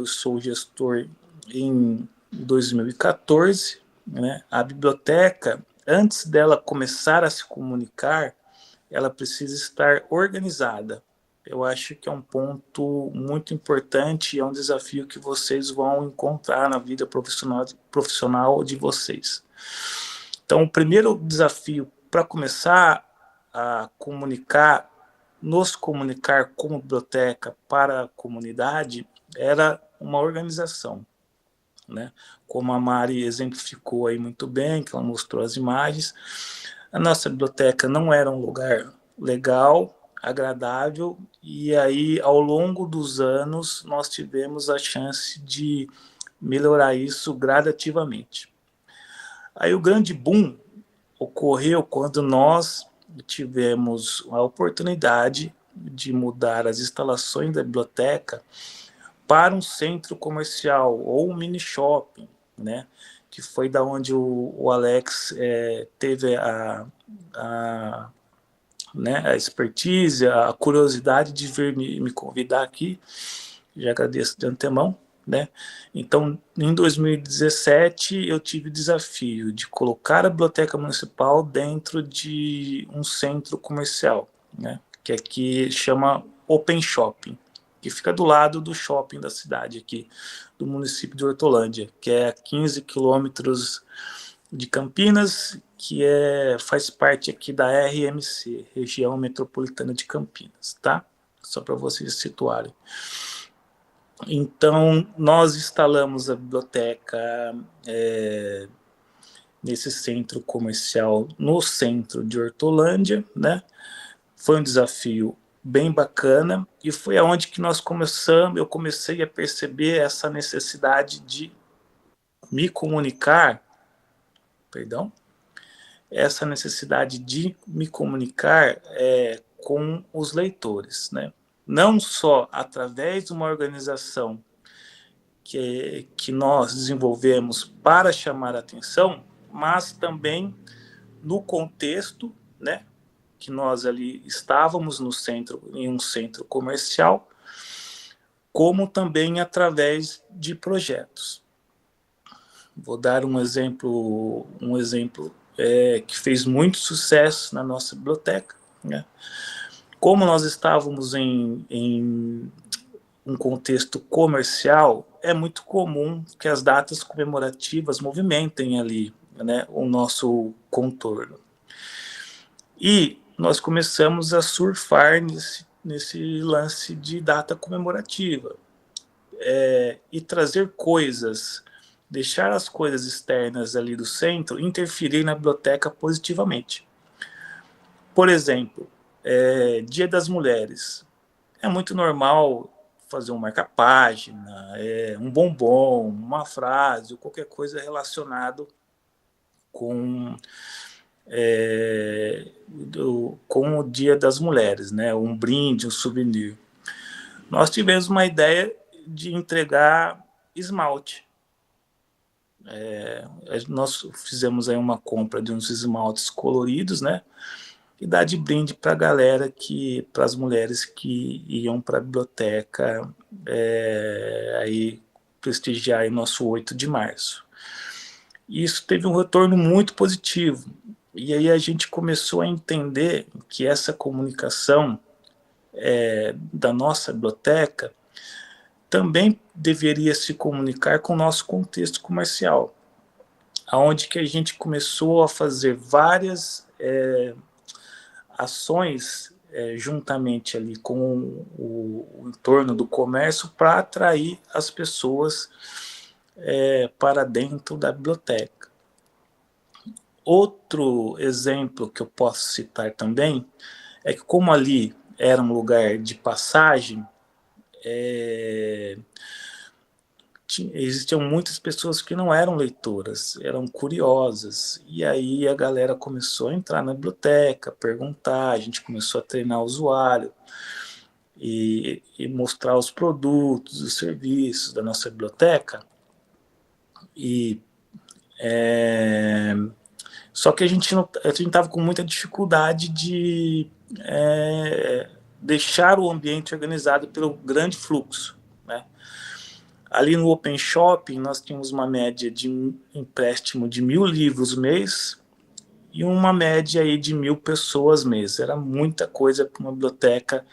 sou gestor em 2014, né? A biblioteca, antes dela começar a se comunicar, ela precisa estar organizada. Eu acho que é um ponto muito importante e é um desafio que vocês vão encontrar na vida profissional de vocês. Então, o primeiro desafio para começar a nos comunicar como biblioteca para a comunidade, era uma organização, né? Como a Mari exemplificou aí muito bem, que ela mostrou as imagens, a nossa biblioteca não era um lugar legal, agradável, e aí ao longo dos anos nós tivemos a chance de melhorar isso gradativamente. Aí o grande boom ocorreu quando nós tivemos a oportunidade de mudar as instalações da biblioteca para um centro comercial ou um mini shopping, né? Que foi da onde o Alex teve né, a expertise, a curiosidade de vir me convidar aqui. Já agradeço de antemão, né? Então, em 2017, eu tive o desafio de colocar a biblioteca municipal dentro de um centro comercial, né? Que aqui chama Open Shopping, que fica do lado do shopping da cidade aqui, do município de Hortolândia, que é a 15 quilômetros de Campinas, que faz parte aqui da RMC, Região Metropolitana de Campinas, tá? Só para vocês se situarem. Então, nós instalamos a biblioteca nesse centro comercial, no centro de Hortolândia, né? Foi um desafio bem bacana, e foi aonde que eu comecei a perceber essa necessidade de me comunicar, essa necessidade de me comunicar com os leitores, né? Não só através de uma organização que nós desenvolvemos para chamar a atenção, mas também no contexto, né, que nós ali estávamos em um centro comercial, como também através de projetos. Vou dar um exemplo que fez muito sucesso na nossa biblioteca, né? Como nós estávamos em um contexto comercial, é muito comum que as datas comemorativas movimentem ali, né, o nosso contorno. E nós começamos a surfar nesse lance de data comemorativa, e trazer coisas, deixar as coisas externas ali do centro interferir na biblioteca positivamente. Por exemplo, Dia das Mulheres. É muito normal fazer um marca-página, um bombom, uma frase, ou qualquer coisa relacionado com o Dia das Mulheres, né? Um brinde, um souvenir. Nós tivemos uma ideia de entregar esmalte. Nós fizemos aí uma compra de uns esmaltes coloridos, né? E dar de brinde para a galera, para as mulheres que iam para a biblioteca aí prestigiar o nosso 8 de março. E isso teve um retorno muito positivo. E aí a gente começou a entender que essa comunicação da nossa biblioteca também deveria se comunicar com o nosso contexto comercial, onde que a gente começou a fazer várias ações juntamente ali com o entorno do comércio para atrair as pessoas para dentro da biblioteca. Outro exemplo que eu posso citar também é que, como ali era um lugar de passagem, existiam muitas pessoas que não eram leitoras, eram curiosas, e aí a galera começou a entrar na biblioteca, perguntar, a gente começou a treinar o usuário e mostrar os produtos, os serviços da nossa biblioteca. Só que a gente estava com muita dificuldade de deixar o ambiente organizado pelo grande fluxo, né? Ali no Open Shopping, nós tínhamos uma média de empréstimo de 1.000 livros mês e uma média aí de 1.000 pessoas mês. Era muita coisa para uma biblioteca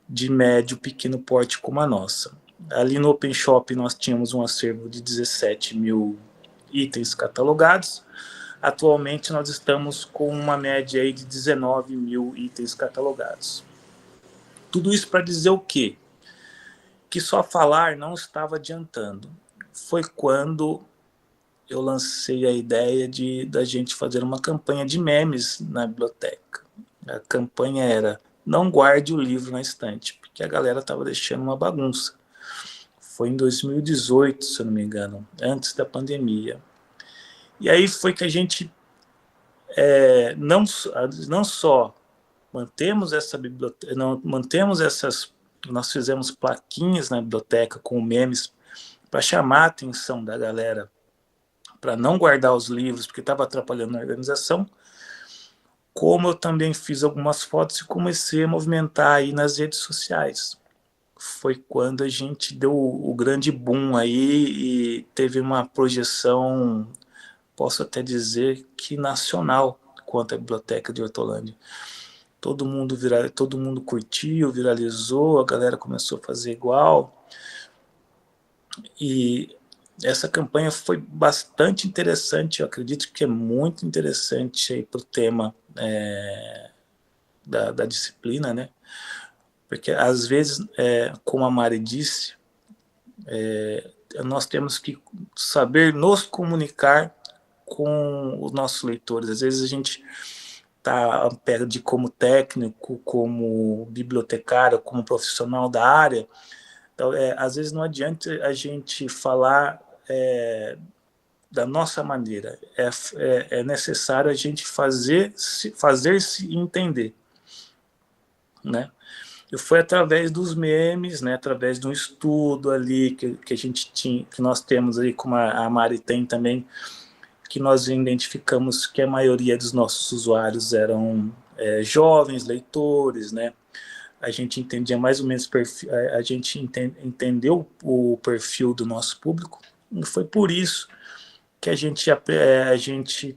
de médio, pequeno porte como a nossa. Ali no Open Shopping, nós tínhamos um acervo de 17.000 itens catalogados. Atualmente, nós estamos com uma média aí de 19.000 itens catalogados. Tudo isso para dizer o quê? Que só falar não estava adiantando. Foi quando eu lancei a ideia da gente fazer uma campanha de memes na biblioteca. A campanha era: não guarde o livro na estante, porque a galera estava deixando uma bagunça. foi em 2018, se eu não me engano, antes da pandemia. E aí foi que a gente não só mantemos essa biblioteca, não, mantemos essas, nós fizemos plaquinhas na biblioteca com memes para chamar a atenção da galera para não guardar os livros porque estava atrapalhando a organização, como eu também fiz algumas fotos e comecei a movimentar aí nas redes sociais. Foi quando a gente deu o grande boom aí e teve uma projeção, posso até dizer que nacional, quanto à Biblioteca de Hortolândia. Todo mundo curtiu, viralizou, a galera começou a fazer igual. E essa campanha foi bastante interessante, eu acredito que é muito interessante para o tema da disciplina, né? Porque às vezes, como a Mari disse, nós temos que saber nos comunicar com os nossos leitores. Às vezes a gente está perto como técnico, como bibliotecário, como profissional da área. Então, às vezes não adianta a gente falar da nossa maneira. É necessário a gente fazer-se entender, né? E foi através dos memes, né, através de um estudo ali que a gente tinha, que nós temos aí, como a Mari tem também, que nós identificamos que a maioria dos nossos usuários eram jovens leitores, né? A gente entendia mais ou menos a gente entendeu o perfil do nosso público, e foi por isso que a gente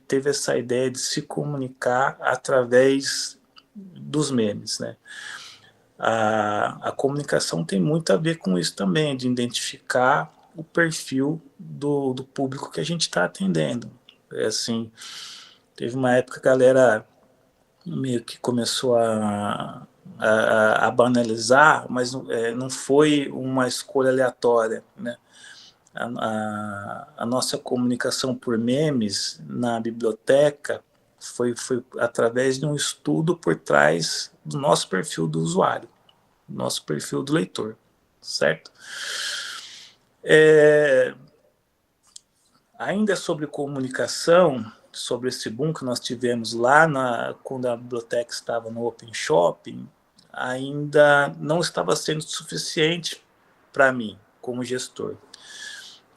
teve essa ideia de se comunicar através dos memes, né? A comunicação tem muito a ver com isso também, de identificar o perfil do público que a gente está atendendo. Assim, teve uma época que a galera meio que começou a banalizar, mas não foi uma escolha aleatória, né? A nossa comunicação por memes na biblioteca foi através de um estudo por trás do nosso perfil do usuário, nosso perfil do leitor, certo? Ainda sobre comunicação, sobre esse boom que nós tivemos lá quando a biblioteca estava no Open Shopping, ainda não estava sendo suficiente para mim, como gestor.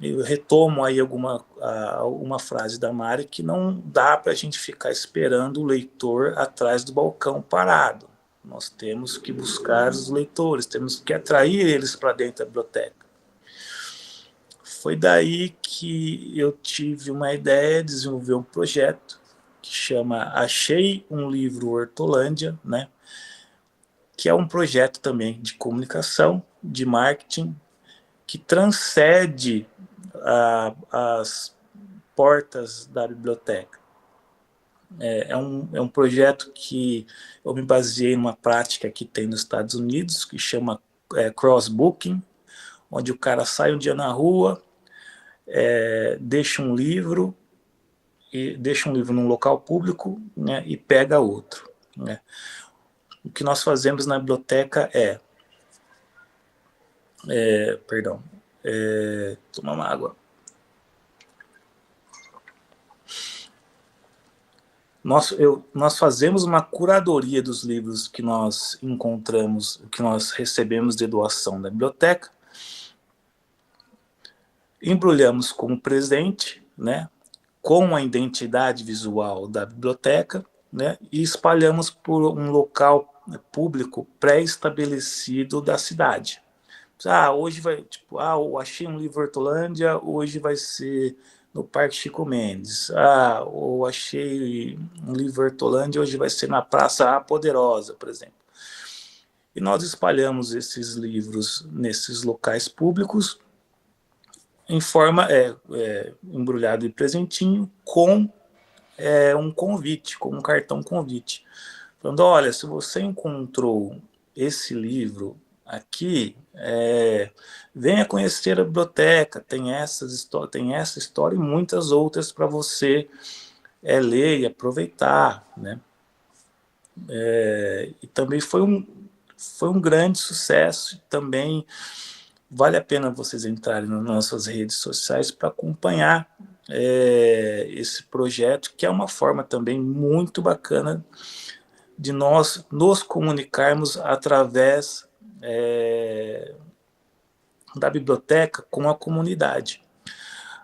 Eu retomo aí uma frase da Mari, que não dá para a gente ficar esperando o leitor atrás do balcão parado. Nós temos que buscar os leitores, temos que atrair eles para dentro da biblioteca. Foi daí que eu tive uma ideia de desenvolver um projeto que chama Achei um Livro Hortolândia, né? Que é um projeto também de comunicação, de marketing, que transcende as portas da biblioteca. É um projeto que eu me baseei numa prática que tem nos Estados Unidos, que chama cross-booking, onde o cara sai um dia na rua, deixa um livro num local público, né, e pega outro, né? O que nós fazemos na biblioteca tomar uma água. Nós fazemos uma curadoria dos livros que nós encontramos, que nós recebemos de doação da biblioteca, embrulhamos como presente, né, com a identidade visual da biblioteca, né, e espalhamos por um local público pré-estabelecido da cidade. Hoje eu achei um livro Hortolândia, hoje vai ser no Parque Chico Mendes. Eu achei um livro Hortolândia, hoje vai ser na Praça A Poderosa, por exemplo. E nós espalhamos esses livros nesses locais públicos em forma embrulhado de presentinho com um convite, com um cartão convite. Falando, olha, se você encontrou esse livro aqui, venha conhecer a biblioteca, tem essa história e muitas outras para você ler e aproveitar, né? E também foi um grande sucesso, também vale a pena vocês entrarem nas nossas redes sociais para acompanhar esse projeto, que é uma forma também muito bacana de nós nos comunicarmos através da biblioteca com a comunidade.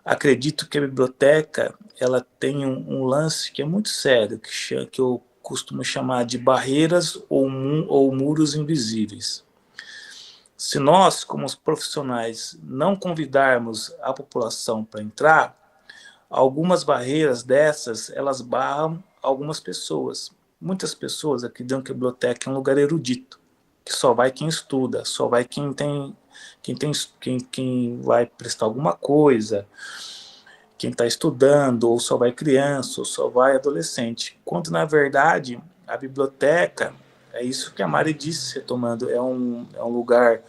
Acredito que a biblioteca ela tem um lance que é muito sério, que eu costumo chamar de barreiras ou muros invisíveis. Se nós, como os profissionais, não convidarmos a população para entrar, algumas barreiras dessas, elas barram algumas pessoas. Muitas pessoas acreditam que a biblioteca é um lugar erudito, que só vai quem estuda, só vai quem vai prestar alguma coisa, quem está estudando, ou só vai criança, ou só vai adolescente. Quando, na verdade, a biblioteca, é isso que a Mari disse, retomando, é um lugar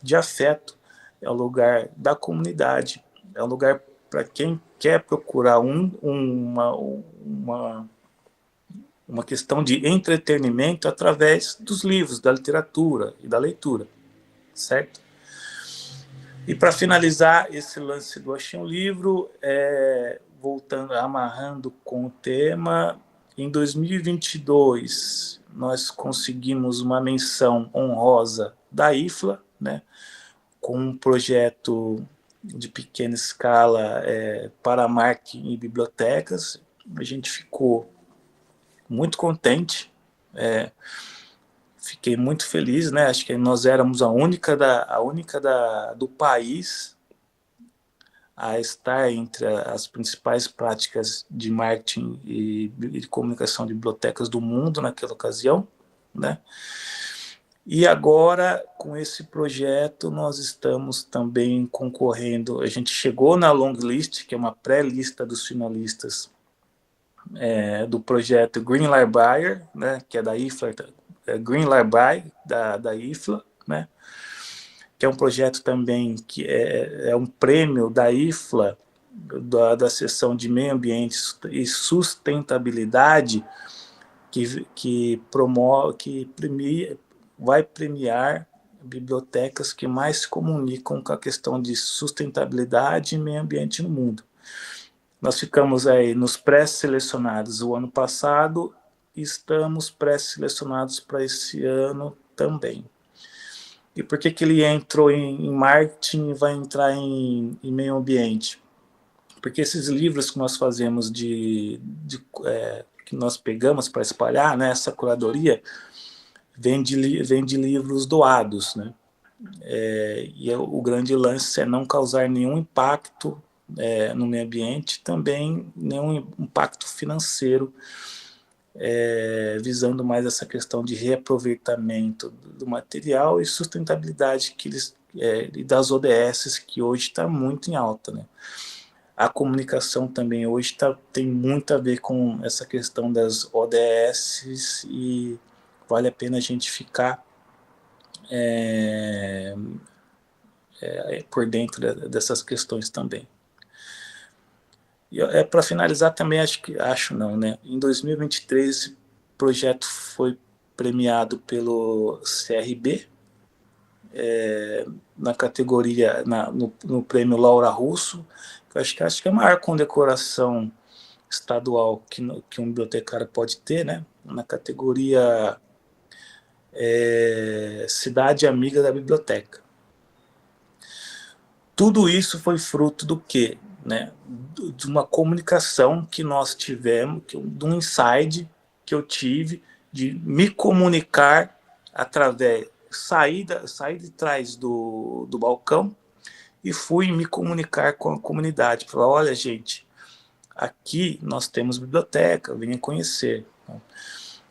de afeto, é um lugar da comunidade, é um lugar para quem quer procurar uma questão de entretenimento através dos livros, da literatura e da leitura, certo? E para finalizar esse lance do Achei um Livro, voltando, amarrando com o tema, em 2022 nós conseguimos uma menção honrosa da IFLA, né, com um projeto de pequena escala para marketing e bibliotecas. A gente ficou muito contente, fiquei muito feliz, né? Acho que nós éramos a única do país a estar entre as principais práticas de marketing e de comunicação de bibliotecas do mundo naquela ocasião, né? E agora, com esse projeto, nós estamos também concorrendo. A gente chegou na long list, que é uma pré-lista dos finalistas do projeto Green Library, né? Que é da IFLA, Green Library, da IFLA, né? Que é um projeto também que é um prêmio da IFLA, da seção de meio ambiente e sustentabilidade, que vai premiar bibliotecas que mais se comunicam com a questão de sustentabilidade e meio ambiente no mundo. Nós ficamos aí nos pré-selecionados o ano passado e estamos pré-selecionados para esse ano também. E por que ele entrou em marketing e vai entrar em meio ambiente? Porque esses livros que nós fazemos que nós pegamos para espalhar, né, essa curadoria, vem de livros doados, né? E o grande lance é não causar nenhum impacto no meio ambiente, também nenhum impacto financeiro, visando mais essa questão de reaproveitamento do material e sustentabilidade e das ODS, que hoje está muito em alta, né? A comunicação também hoje tem muito a ver com essa questão das ODS e vale a pena a gente ficar por dentro dessas questões também. E para finalizar também, em 2023 esse projeto foi premiado pelo CRB, na categoria, no prêmio Laura Russo, que eu acho que é a maior condecoração estadual que um bibliotecário pode ter, né? Na categoria Cidade Amiga da Biblioteca. Tudo isso foi fruto do quê? Né? De uma comunicação que nós tivemos, de um insight que eu tive de me comunicar através, sair de trás do balcão e fui me comunicar com a comunidade. Falar, olha, gente, aqui nós temos biblioteca, venha conhecer.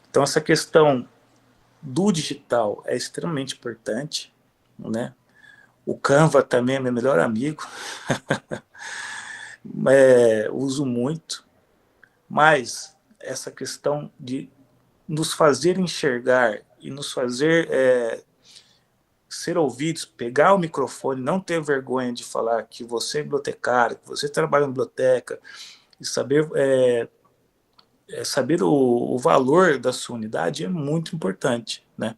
Então, essa questão do digital é extremamente importante, né? O Canva também é meu melhor amigo. Uso muito, mas essa questão de nos fazer enxergar e nos fazer ser ouvidos, pegar o microfone, não ter vergonha de falar que você é bibliotecário, que você trabalha na biblioteca, e saber o valor da sua unidade é muito importante, né? né?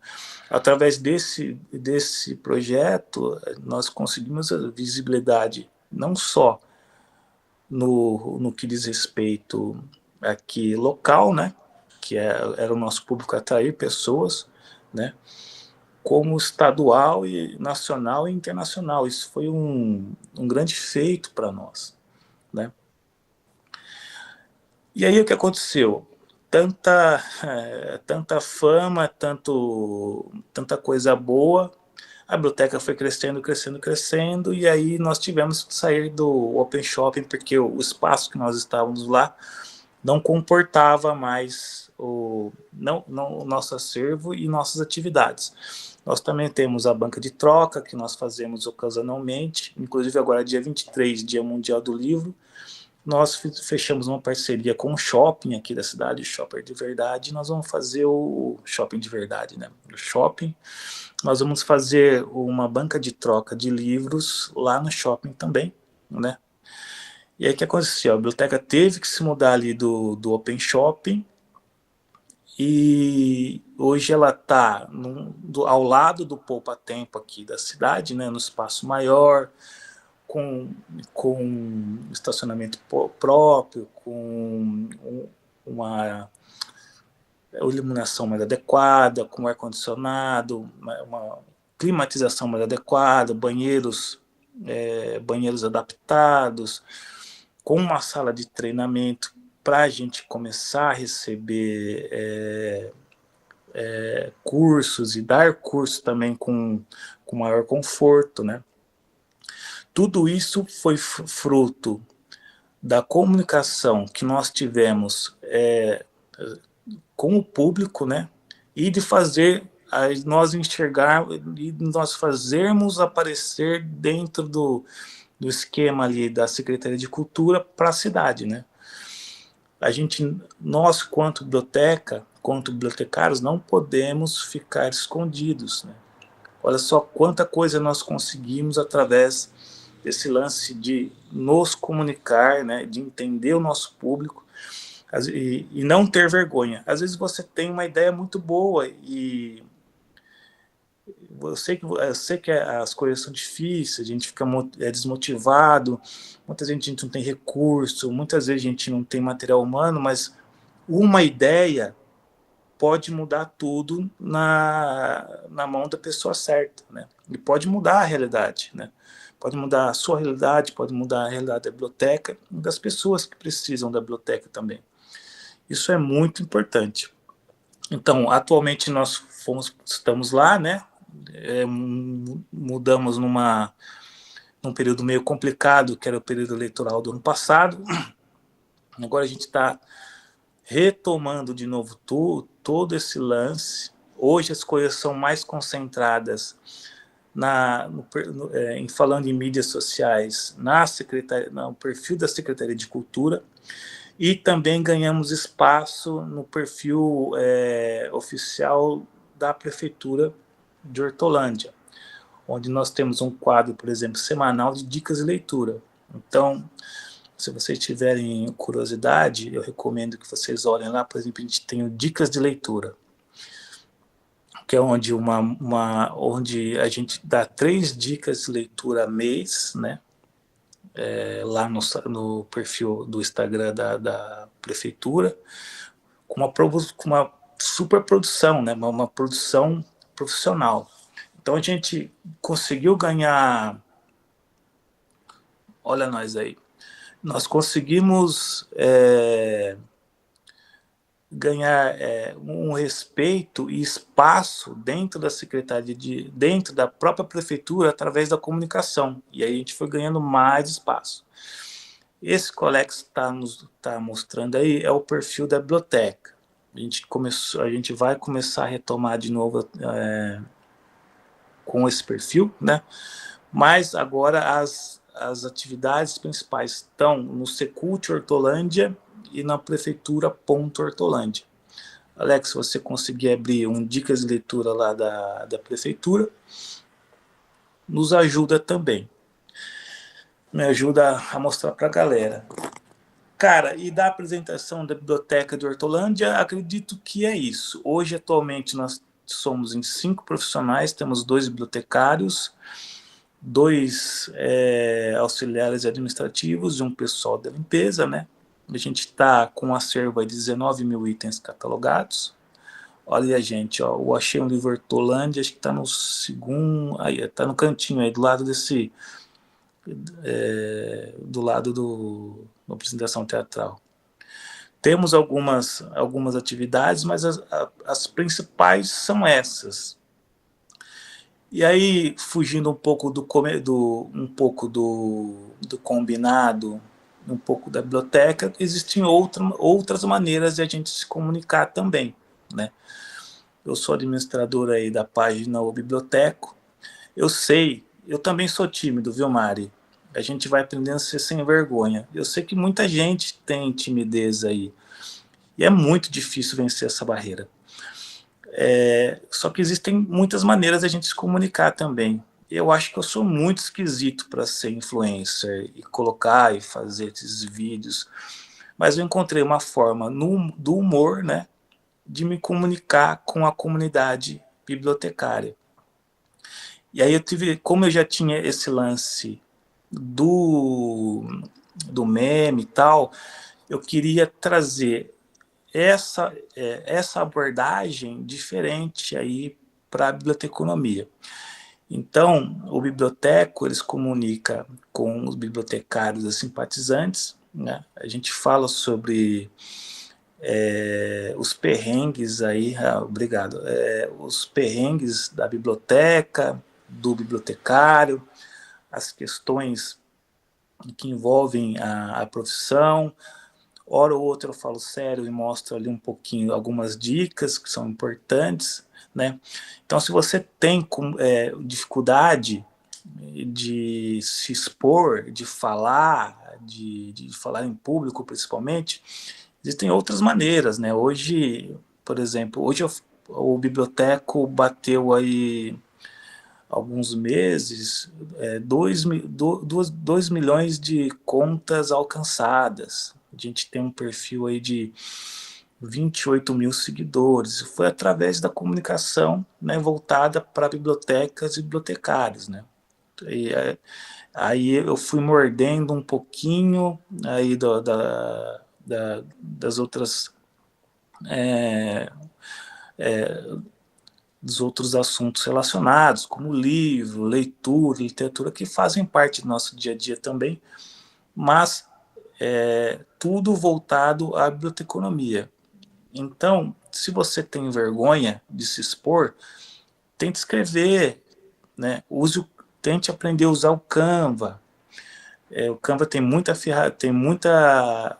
Através desse projeto, nós conseguimos a visibilidade não só no que diz respeito aqui local, né? Que era o nosso público atrair pessoas, né? Como estadual e nacional e internacional. Isso foi um grande feito para nós, né? E aí o que aconteceu? Tanta fama, tanta coisa boa, a biblioteca foi crescendo, crescendo, crescendo, e aí nós tivemos que sair do Open Shopping, porque o espaço que nós estávamos lá não comportava mais o nosso acervo e nossas atividades. Nós também temos a banca de troca, que nós fazemos ocasionalmente, inclusive agora dia 23, Dia Mundial do Livro, nós fechamos uma parceria com o shopping aqui da cidade, o Shopper de Verdade, e nós vamos fazer o shopping de verdade, né? O shopping, nós vamos fazer uma banca de troca de livros lá no shopping também, né? E aí o que aconteceu? A biblioteca teve que se mudar ali do Open Shopping, e hoje ela está ao lado do Poupa Tempo aqui da cidade, né? No espaço maior, com estacionamento próprio, com uma iluminação mais adequada, com ar-condicionado, uma climatização mais adequada, banheiros adaptados, com uma sala de treinamento para a gente começar a receber cursos e dar curso também com maior conforto, né? Tudo isso foi fruto da comunicação que nós tivemos com o público, né? E de fazer nós enxergar e nós fazermos aparecer dentro do esquema ali da Secretaria de Cultura para a cidade, né? Nós, quanto biblioteca, quanto bibliotecários, não podemos ficar escondidos, né? Olha só quanta coisa nós conseguimos através desse lance de nos comunicar, né, de entender o nosso público e não ter vergonha. Às vezes você tem uma ideia muito boa e eu sei que as coisas são difíceis, a gente fica desmotivado, muitas vezes a gente não tem recurso, muitas vezes a gente não tem material humano, mas uma ideia pode mudar tudo na mão da pessoa certa, né? E pode mudar a realidade, né? Pode mudar a sua realidade, pode mudar a realidade da biblioteca e das pessoas que precisam da biblioteca também. Isso é muito importante. Então, atualmente nós estamos lá, né? Mudamos num período meio complicado, que era o período eleitoral do ano passado. Agora a gente está retomando de novo todo esse lance. Hoje as coisas são mais concentradas falando em mídias sociais, no perfil da Secretaria de Cultura, e também ganhamos espaço no perfil oficial da Prefeitura de Hortolândia, onde nós temos um quadro, por exemplo, semanal de dicas de leitura. Então, se vocês tiverem curiosidade, eu recomendo que vocês olhem lá. Por exemplo, a gente tem o Dicas de Leitura, que é onde onde a gente dá 3 dicas de leitura mês, né? Lá no perfil do Instagram da Prefeitura, com uma super produção, né? Uma produção profissional. Então a gente conseguiu ganhar, olha nós aí, nós conseguimos ganhar um respeito e espaço dentro da secretaria, dentro da própria prefeitura, através da comunicação. E aí a gente foi ganhando mais espaço. Esse colega que está mostrando aí é o perfil da biblioteca. A gente vai começar a retomar de novo com esse perfil, né? Mas agora as atividades principais estão no Secult Hortolândia e na Prefeitura Ponto Hortolândia. Alex, se você conseguir abrir dicas de leitura lá da Prefeitura, nos ajuda também. Me ajuda a mostrar para a galera. Cara, e da apresentação da Biblioteca de Hortolândia, acredito que é isso. Hoje, atualmente, nós somos em 5 profissionais, temos 2 bibliotecários, 2 auxiliares administrativos e um pessoal da limpeza, né? A gente está com um acervo de 19 mil itens catalogados. Olha, gente, ó, eu achei um livro Hortolândia, acho que está no segundo, aí está no cantinho aí, do lado desse, do lado da apresentação teatral. Temos algumas atividades, mas as principais são essas. E aí, fugindo um pouco do combinado, um pouco da biblioteca, existem outras maneiras de a gente se comunicar também, né? Eu sou administrador aí da página O Biblioteco. Eu também sou tímido, viu, Mari? A gente vai aprendendo a ser sem vergonha. Eu sei que muita gente tem timidez aí. E é muito difícil vencer essa barreira. Só que existem muitas maneiras de a gente se comunicar também. Eu acho que eu sou muito esquisito para ser influencer e colocar e fazer esses vídeos. Mas eu encontrei uma forma do humor, né, de me comunicar com a comunidade bibliotecária. E aí como eu já tinha esse lance do meme e tal, eu queria trazer essa abordagem diferente aí para a biblioteconomia. Então, o biblioteco, eles comunica com os bibliotecários e simpatizantes, né? A gente fala sobre os perrengues aí, obrigado, os perrengues da biblioteca, do bibliotecário, as questões que envolvem a profissão. Hora ou outra eu falo sério e mostro ali um pouquinho, algumas dicas que são importantes, né? Então, se você tem dificuldade de se expor, de falar em público, principalmente, existem outras maneiras, né? Hoje, por exemplo, o Biblioteco bateu aí alguns meses 2 milhões de contas alcançadas. A gente tem um perfil aí de 28 mil seguidores. Foi através da comunicação, né, voltada para bibliotecas e bibliotecários, né? Aí eu fui mordendo um pouquinho aí das outras dos outros assuntos relacionados, como livro, leitura, literatura, que fazem parte do nosso dia a dia também, mas tudo voltado à biblioteconomia. Então, se você tem vergonha de se expor, tente escrever, né? Tente aprender a usar o Canva. O Canva tem muita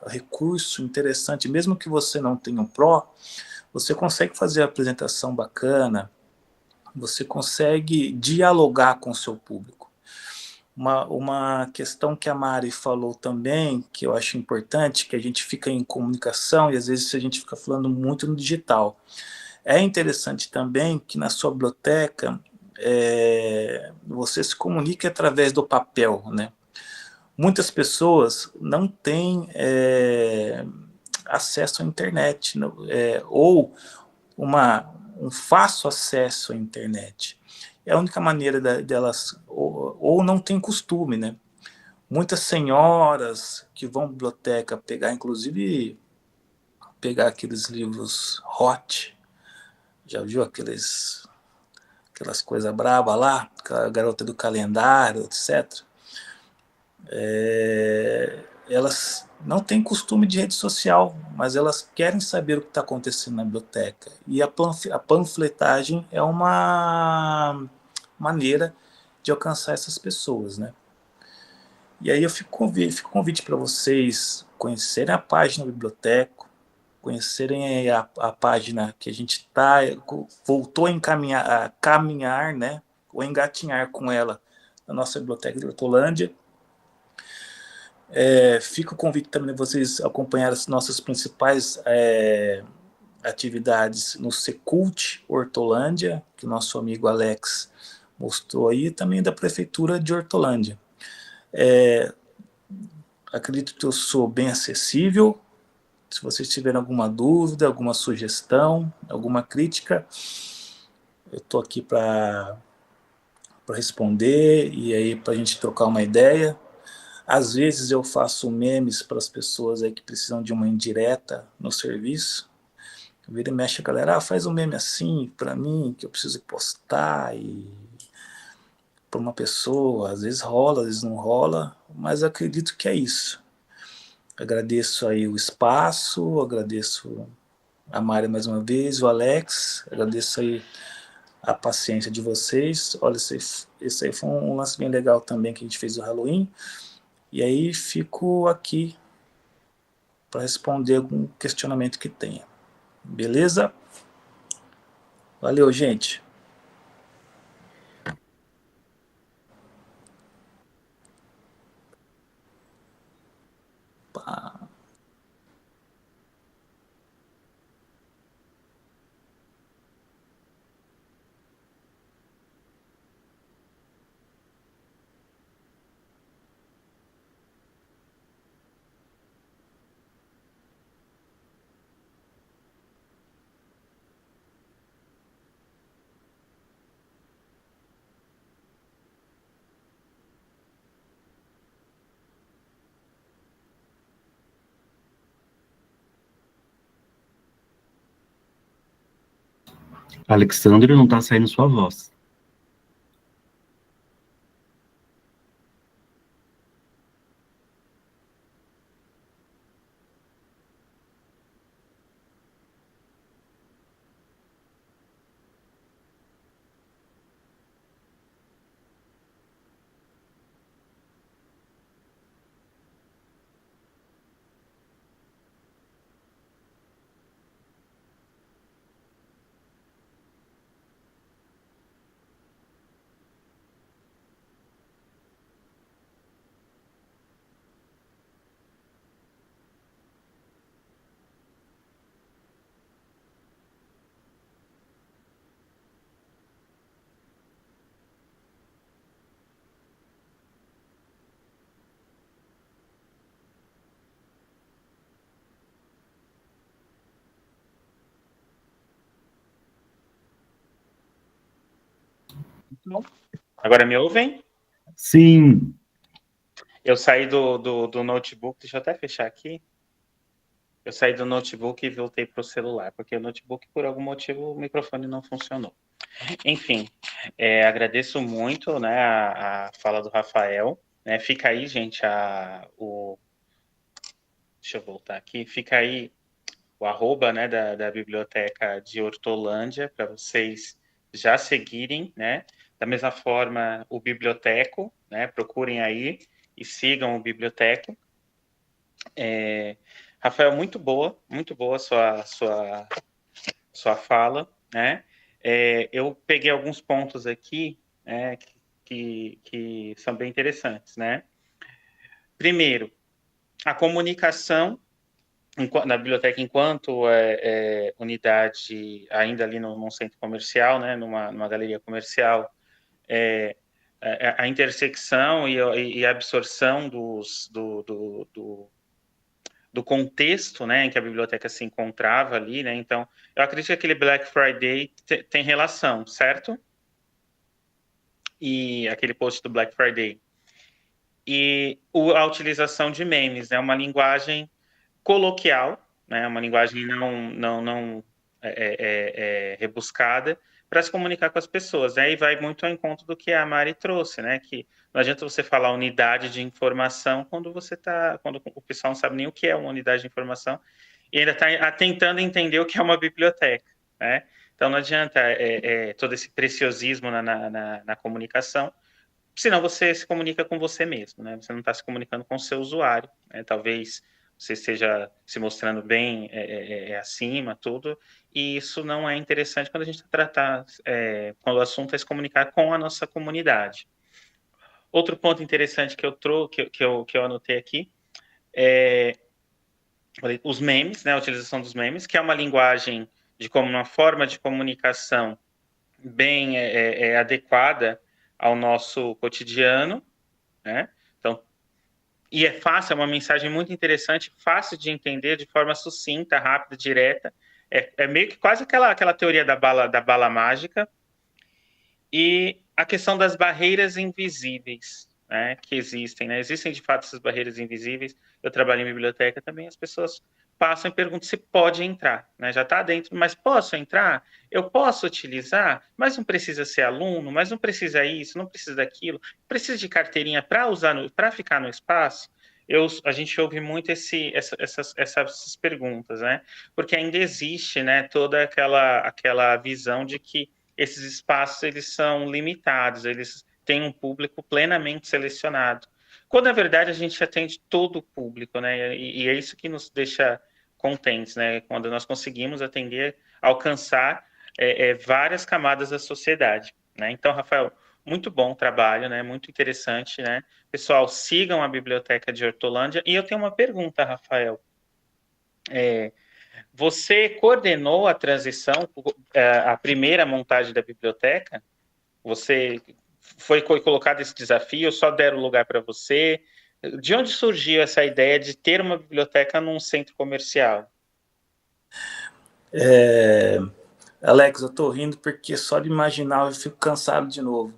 recurso interessante, mesmo que você não tenha um Pro, você consegue fazer a apresentação bacana, você consegue dialogar com o seu público. Uma questão que a Mari falou também, que eu acho importante, que a gente fica em comunicação e às vezes a gente fica falando muito no digital. É interessante também que na sua biblioteca você se comunique através do papel, né? Muitas pessoas não têm acesso à internet, ou um fácil acesso à internet. É a única maneira delas, ou não tem costume, né? Muitas senhoras que vão à biblioteca inclusive pegar aqueles livros hot, já viu aquelas coisas brabas lá, a garota do calendário, etc. Elas não têm costume de rede social, mas elas querem saber o que está acontecendo na biblioteca. E a panfletagem é uma maneira de alcançar essas pessoas, né? E aí eu fico convite para vocês conhecerem a página do Biblioteco, conhecerem a página que a gente voltou a caminhar, né? Ou engatinhar com ela, na nossa Biblioteca de Hortolândia. Fica o convite também de vocês acompanhar as nossas principais atividades no Secult Hortolândia, que o nosso amigo Alex mostrou aí, e também da Prefeitura de Hortolândia. Acredito que eu sou bem acessível. Se vocês tiverem alguma dúvida, alguma sugestão, alguma crítica, Eu estou aqui para responder e aí para a gente trocar uma ideia. Às vezes eu faço memes para as pessoas aí que precisam de uma indireta no serviço. Vira e mexe a galera, faz um meme assim para mim, que eu preciso postar e para uma pessoa, às vezes rola, às vezes não rola, mas acredito que é isso. Agradeço aí o espaço, agradeço a Mari mais uma vez, o Alex, agradeço aí a paciência de vocês. Olha, esse aí foi um lance bem legal também que a gente fez o Halloween. E aí fico aqui para responder algum questionamento que tenha. Beleza? Valeu, gente. Pá. Alexandre, não tá saindo sua voz. Agora me ouvem? Sim. Eu saí do notebook, deixa eu até fechar aqui. Eu saí do notebook e voltei para o celular, porque o notebook, por algum motivo, o microfone não funcionou. Enfim, agradeço muito, né, a fala do Rafael. Né, fica aí, gente, deixa eu voltar aqui. Fica aí o arroba, né, da Biblioteca de Hortolândia, para vocês já seguirem, né? Da mesma forma, o Biblioteco, né? Procurem aí e sigam o Biblioteco. Rafael, muito boa sua fala, né? Eu peguei alguns pontos aqui, né, que são bem interessantes, né? Primeiro, a comunicação na biblioteca enquanto unidade ainda ali num centro comercial, né, numa galeria comercial, a intersecção e a absorção do contexto, né, em que a biblioteca se encontrava ali, né? Então, eu acredito que aquele Black Friday tem relação, certo? E aquele post do Black Friday. E a utilização de memes, né? Uma linguagem coloquial, né? Uma linguagem não rebuscada para se comunicar com as pessoas. Aí vai muito ao encontro do que a Mari trouxe, né? Que não adianta você falar unidade de informação quando o pessoal não sabe nem o que é uma unidade de informação e ainda está tentando entender o que é uma biblioteca, né? Então não adianta todo esse preciosismo na comunicação, senão você se comunica com você mesmo, né? Você não está se comunicando com o seu usuário, né? Talvez você esteja se mostrando bem acima, tudo, e isso não é interessante quando a gente quando o assunto é se comunicar com a nossa comunidade. Outro ponto interessante que eu anotei aqui é os memes, né? A utilização dos memes, que é uma linguagem uma forma de comunicação bem adequada ao nosso cotidiano, né? Então, e é fácil, é uma mensagem muito interessante, fácil de entender, de forma sucinta, rápida, direta. É meio que quase aquela teoria da bala mágica, E a questão das barreiras invisíveis, né, que existem, né? Existem, de fato, essas barreiras invisíveis. Eu trabalho em biblioteca também, as pessoas passam e perguntam se pode entrar, né? Já está dentro, mas posso entrar? Eu posso utilizar? Mas não precisa ser aluno, mas não precisa isso, não precisa daquilo, precisa de carteirinha para usar, para ficar no espaço? A gente ouve muito essas perguntas, né? Porque ainda existe, né, toda aquela visão de que esses espaços eles são limitados, eles têm um público plenamente selecionado. Quando na verdade a gente atende todo o público, né? E é isso que nos deixa contentes, né? Quando nós conseguimos atender, alcançar várias camadas da sociedade, né? Então, Rafael, muito bom o trabalho, né? Muito interessante, né? Pessoal, sigam a Biblioteca de Hortolândia. E eu tenho uma pergunta, Rafael. Você coordenou a transição, a primeira montagem da biblioteca? Você foi colocado esse desafio, só deram lugar para você? De onde surgiu essa ideia de ter uma biblioteca num centro comercial? Alex, eu tô rindo porque só de imaginar eu fico cansado de novo.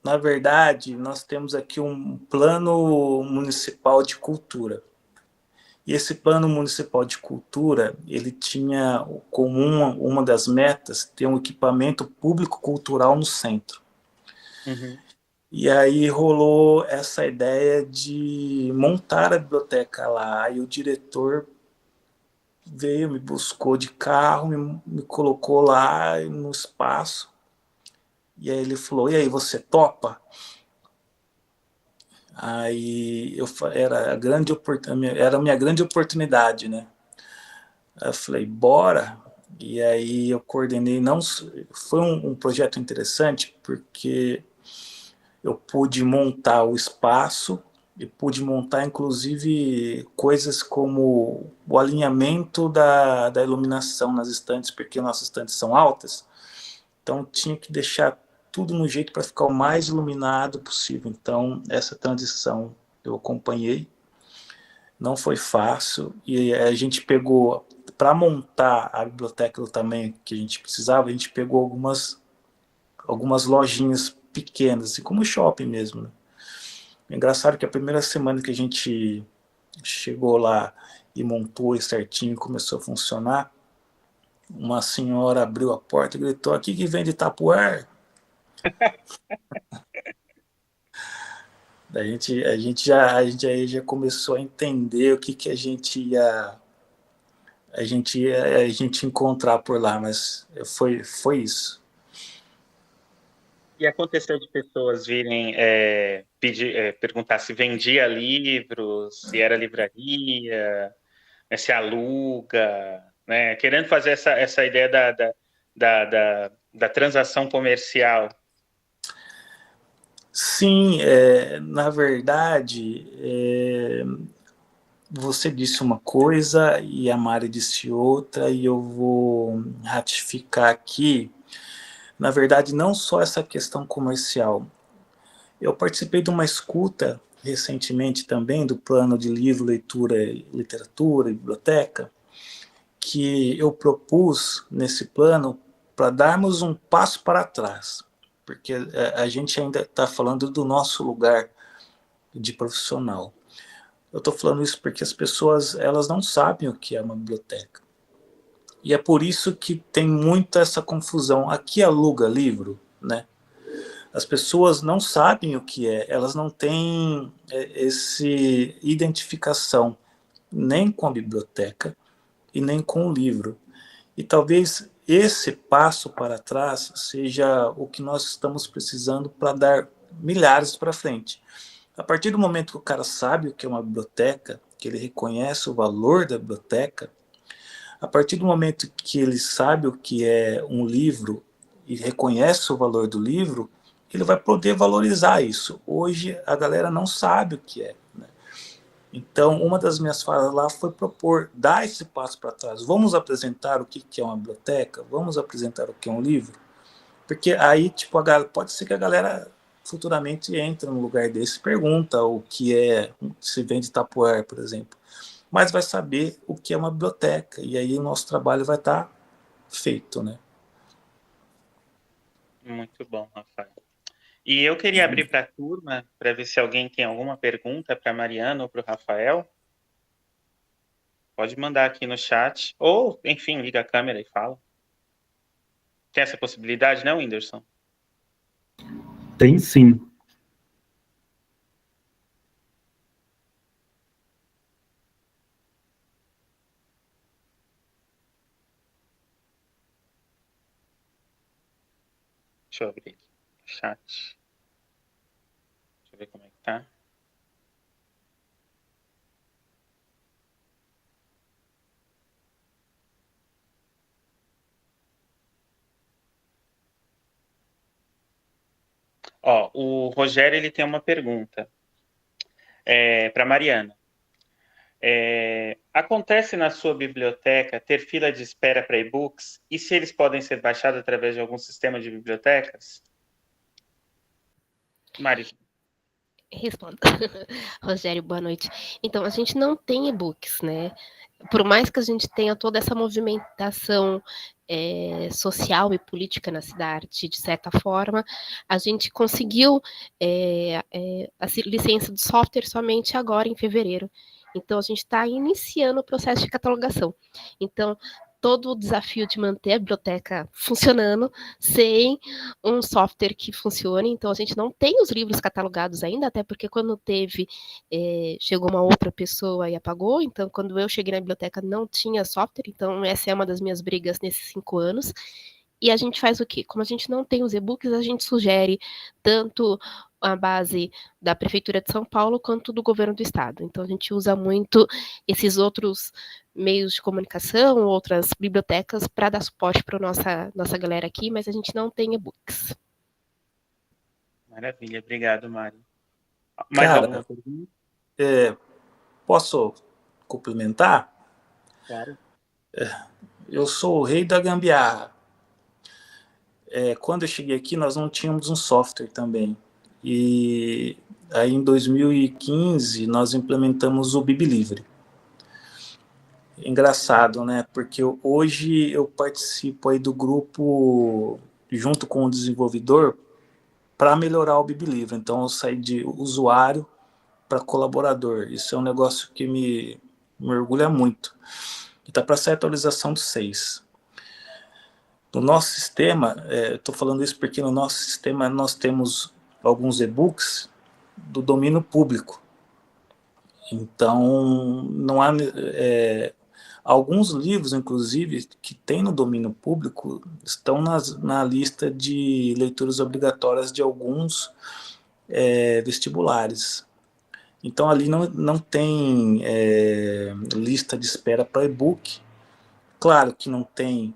Na verdade, nós temos aqui um plano municipal de cultura. E esse plano municipal de cultura, ele tinha como uma das metas ter um equipamento público cultural no centro. Uhum. E aí rolou essa ideia de montar a biblioteca lá. E o diretor veio, me buscou de carro, me colocou lá no espaço. E aí ele falou, e aí, você topa? Aí era a minha grande oportunidade, né? Aí eu falei, bora. E aí eu coordenei, não foi um projeto interessante porque eu pude montar o espaço e pude montar inclusive coisas como o alinhamento da iluminação nas estantes, porque nossas estantes são altas, então tinha que deixar tudo no jeito para ficar o mais iluminado possível. Então essa transição eu acompanhei, não foi fácil, e a gente pegou, para montar a biblioteca do tamanho que a gente precisava, a gente pegou algumas lojinhas pequenas, assim, como shopping mesmo. Né? É engraçado que a primeira semana que a gente chegou lá e montou certinho, começou a funcionar, uma senhora abriu a porta e gritou, aqui que vende Tupperware. A gente aí já começou a entender o que a gente ia encontrar por lá, mas foi isso. E aconteceu de pessoas virem perguntar se vendia livros, se era livraria, né, se aluga, né, querendo fazer essa ideia da transação comercial. Sim, na verdade, você disse uma coisa e a Mari disse outra, e eu vou ratificar aqui. Na verdade, não só essa questão comercial. Eu participei de uma escuta recentemente também do plano de livro, leitura, literatura e biblioteca, que eu propus nesse plano para darmos um passo para trás, porque a gente ainda está falando do nosso lugar de profissional. Eu estou falando isso porque as pessoas elas não sabem o que é uma biblioteca. E é por isso que tem muita essa confusão. Aqui aluga livro, né? As pessoas não sabem o que é, elas não têm esse identificação nem com a biblioteca e nem com o livro. E talvez esse passo para trás seja o que nós estamos precisando para dar milhares para frente. A partir do momento que o cara sabe o que é uma biblioteca, que ele reconhece o valor da biblioteca, a partir do momento que ele sabe o que é um livro e reconhece o valor do livro, ele vai poder valorizar isso. Hoje a galera não sabe o que é. Né? Então, uma das minhas falas lá foi propor, dar esse passo para trás. Vamos apresentar o que é uma biblioteca? Vamos apresentar o que é um livro? Porque aí, tipo, pode ser que a galera futuramente entre num lugar desse e pergunta o que é, se vende Tupperware, por exemplo. Mas vai saber o que é uma biblioteca. E aí o nosso trabalho vai estar feito, né? Muito bom, Rafael. E eu queria abrir para a turma, para ver se alguém tem alguma pergunta para a Mariana ou para o Rafael. Pode mandar aqui no chat. Ou, enfim, liga a câmera e fala. Tem essa possibilidade, não, Whindersson? Tem sim. Deixa eu abrir aqui o chat. Deixa eu ver como é que tá. Ó, o Rogério ele tem uma pergunta para Mariana. Acontece na sua biblioteca ter fila de espera para e-books? E se eles podem ser baixados através de algum sistema de bibliotecas? Mari. Respondo. Rogério, boa noite. Então, a gente não tem e-books, né? Por mais que a gente tenha toda essa movimentação social e política na cidade, de certa forma, a gente conseguiu a licença do software somente agora, em fevereiro. Então, a gente está iniciando o processo de catalogação. Então, todo o desafio de manter a biblioteca funcionando sem um software que funcione. Então, a gente não tem os livros catalogados ainda, até porque quando teve, chegou uma outra pessoa e apagou. Então, quando eu cheguei na biblioteca, não tinha software. Então, essa é uma das minhas brigas nesses 5 anos. E a gente faz o quê? Como a gente não tem os e-books, a gente sugere tanto a base da Prefeitura de São Paulo quanto do governo do estado. Então, a gente usa muito esses outros meios de comunicação, outras bibliotecas, para dar suporte para a nossa galera aqui, mas a gente não tem e-books. Maravilha, obrigado, Mari. Mais alguma pergunta? Posso complementar? Claro. Eu sou o rei da gambiarra. Quando eu cheguei aqui, nós não tínhamos um software também. E aí, em 2015, nós implementamos o BibliLivre. Engraçado, né? Porque hoje eu participo aí do grupo, junto com o desenvolvedor, para melhorar o BibliLivre. Então, eu saí de usuário para colaborador. Isso é um negócio que me orgulha muito. E está para sair a atualização do 6. No nosso sistema, estou falando isso porque no nosso sistema nós temos alguns e-books do domínio público. Então, não há... alguns livros, inclusive, que tem no domínio público, estão na lista de leituras obrigatórias de alguns vestibulares. Então, ali não tem lista de espera para e-book. Claro que não tem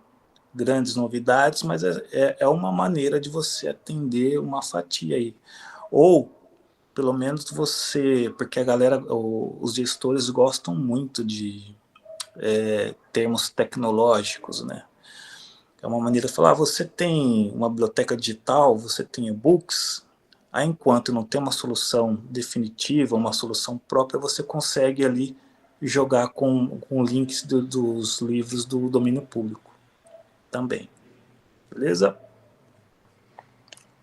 grandes novidades, mas é uma maneira de você atender uma fatia aí. Ou, pelo menos você... Porque a galera, os gestores gostam muito de termos tecnológicos, né? É uma maneira de falar, você tem uma biblioteca digital, você tem e-books, aí enquanto não tem uma solução definitiva, uma solução própria, você consegue ali jogar com links dos livros do domínio público também. Beleza?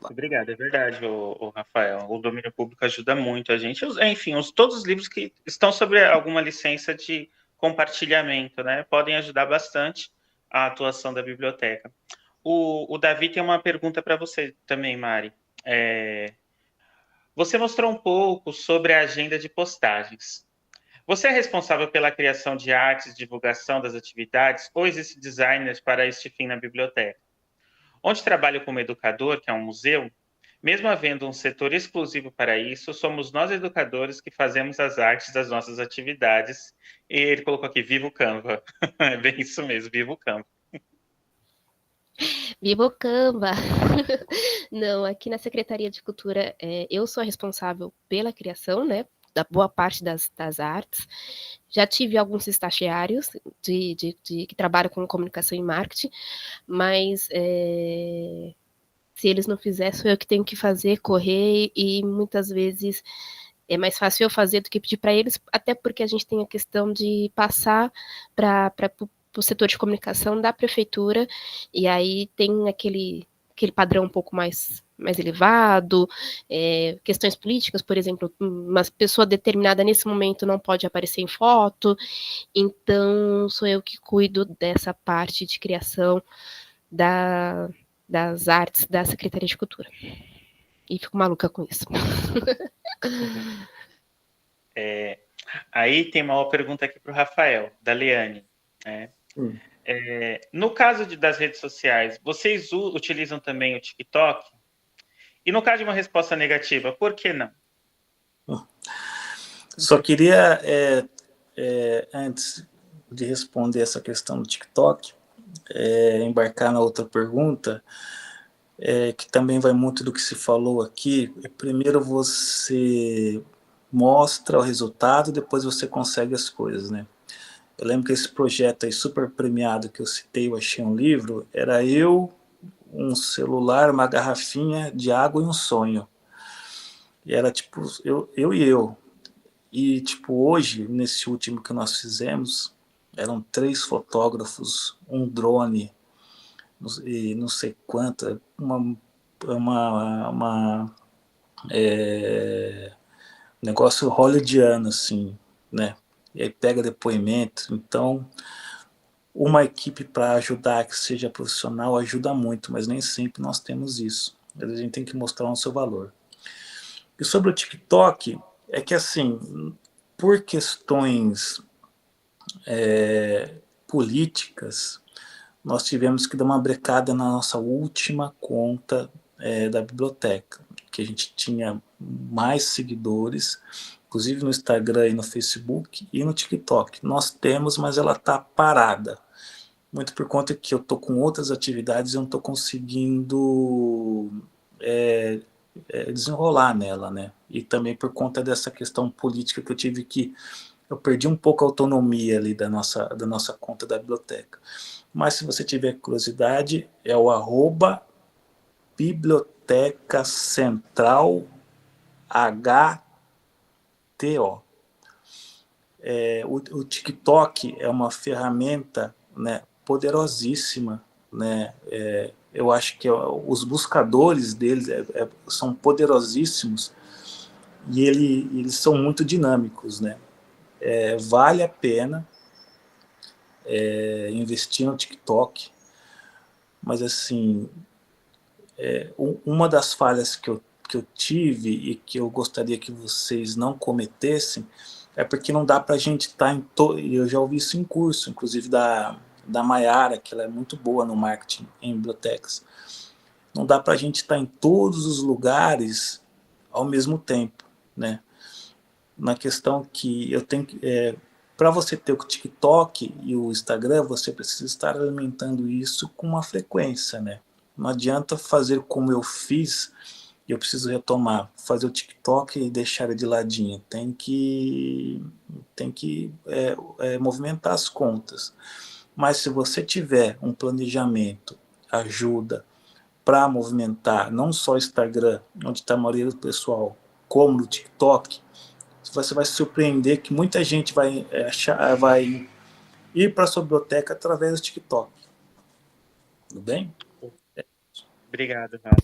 Obrigado, é verdade, o Rafael. O domínio público ajuda muito a gente. Enfim, todos os livros que estão sobre alguma licença de compartilhamento, né, podem ajudar bastante a atuação da biblioteca. O Davi tem uma pergunta para você também, Mari. Você mostrou um pouco sobre a agenda de postagens. Você é responsável pela criação de artes, divulgação das atividades, ou existe designers para este fim na biblioteca? Onde trabalho como educador, que é um museu, mesmo havendo um setor exclusivo para isso, somos nós educadores que fazemos as artes das nossas atividades. E ele colocou aqui, viva o Canva. É bem isso mesmo, viva o Canva. Viva o Canva! Não, aqui na Secretaria de Cultura, eu sou a responsável pela criação, né, da boa parte das artes. Já tive alguns estagiários que trabalham com comunicação e marketing, mas se eles não fizerem, sou eu que tenho que fazer, correr, e muitas vezes é mais fácil eu fazer do que pedir para eles, até porque a gente tem a questão de passar para o setor de comunicação da prefeitura, e aí tem aquele aquele padrão um pouco mais elevado, questões políticas, por exemplo, uma pessoa determinada nesse momento não pode aparecer em foto, então sou eu que cuido dessa parte de criação das artes da Secretaria de Cultura. E fico maluca com isso. Aí tem uma pergunta aqui para o Rafael, da Leane. Né? No caso das redes sociais, vocês utilizam também o TikTok? E no caso de uma resposta negativa, por que não? Só queria, antes de responder essa questão do TikTok, embarcar na outra pergunta, que também vai muito do que se falou aqui. Primeiro você mostra o resultado, depois você consegue as coisas, né? Eu lembro que esse projeto aí super premiado que eu citei, eu achei um livro, era eu, um celular, uma garrafinha de água e um sonho. E era tipo, eu e eu. E tipo, hoje, nesse último que nós fizemos, eram 3 fotógrafos, um drone, e não sei quanta, negócio hollywoodiano, assim, né? E aí pega depoimento. Então, uma equipe para ajudar que seja profissional ajuda muito, mas nem sempre nós temos isso. A gente tem que mostrar o seu valor. E sobre o TikTok, é que assim, por questões políticas, nós tivemos que dar uma brecada na nossa última conta da biblioteca, que a gente tinha mais seguidores, inclusive no Instagram e no Facebook e no TikTok. Nós temos, mas ela está parada. Muito por conta que eu estou com outras atividades e eu não estou conseguindo desenrolar nela, né? E também por conta dessa questão política que eu tive que... Eu perdi um pouco a autonomia ali da nossa conta da biblioteca. Mas se você tiver curiosidade, é o @Biblioteca Central HTO. O TikTok é uma ferramenta, né, poderosíssima, né? Eu acho que os buscadores deles são poderosíssimos e eles são muito dinâmicos, né? Vale a pena investir no TikTok, mas assim, uma das falhas que eu tive e que eu gostaria que vocês não cometessem é porque não dá para a gente estar eu já ouvi isso em curso, inclusive da Mayara, que ela é muito boa no marketing em bibliotecas. Não dá para a gente estar em todos os lugares ao mesmo tempo, né? Na questão que eu tenho que... para você ter o TikTok e o Instagram, você precisa estar alimentando isso com uma frequência, né? Não adianta fazer como eu fiz, e eu preciso retomar, fazer o TikTok e deixar ele de ladinho. Tem que movimentar as contas. Mas se você tiver um planejamento, ajuda para movimentar não só o Instagram, onde está a maioria do pessoal, como no TikTok, você vai se surpreender que muita gente vai ir para a sua biblioteca através do TikTok. Tudo bem? Obrigado, Rafa.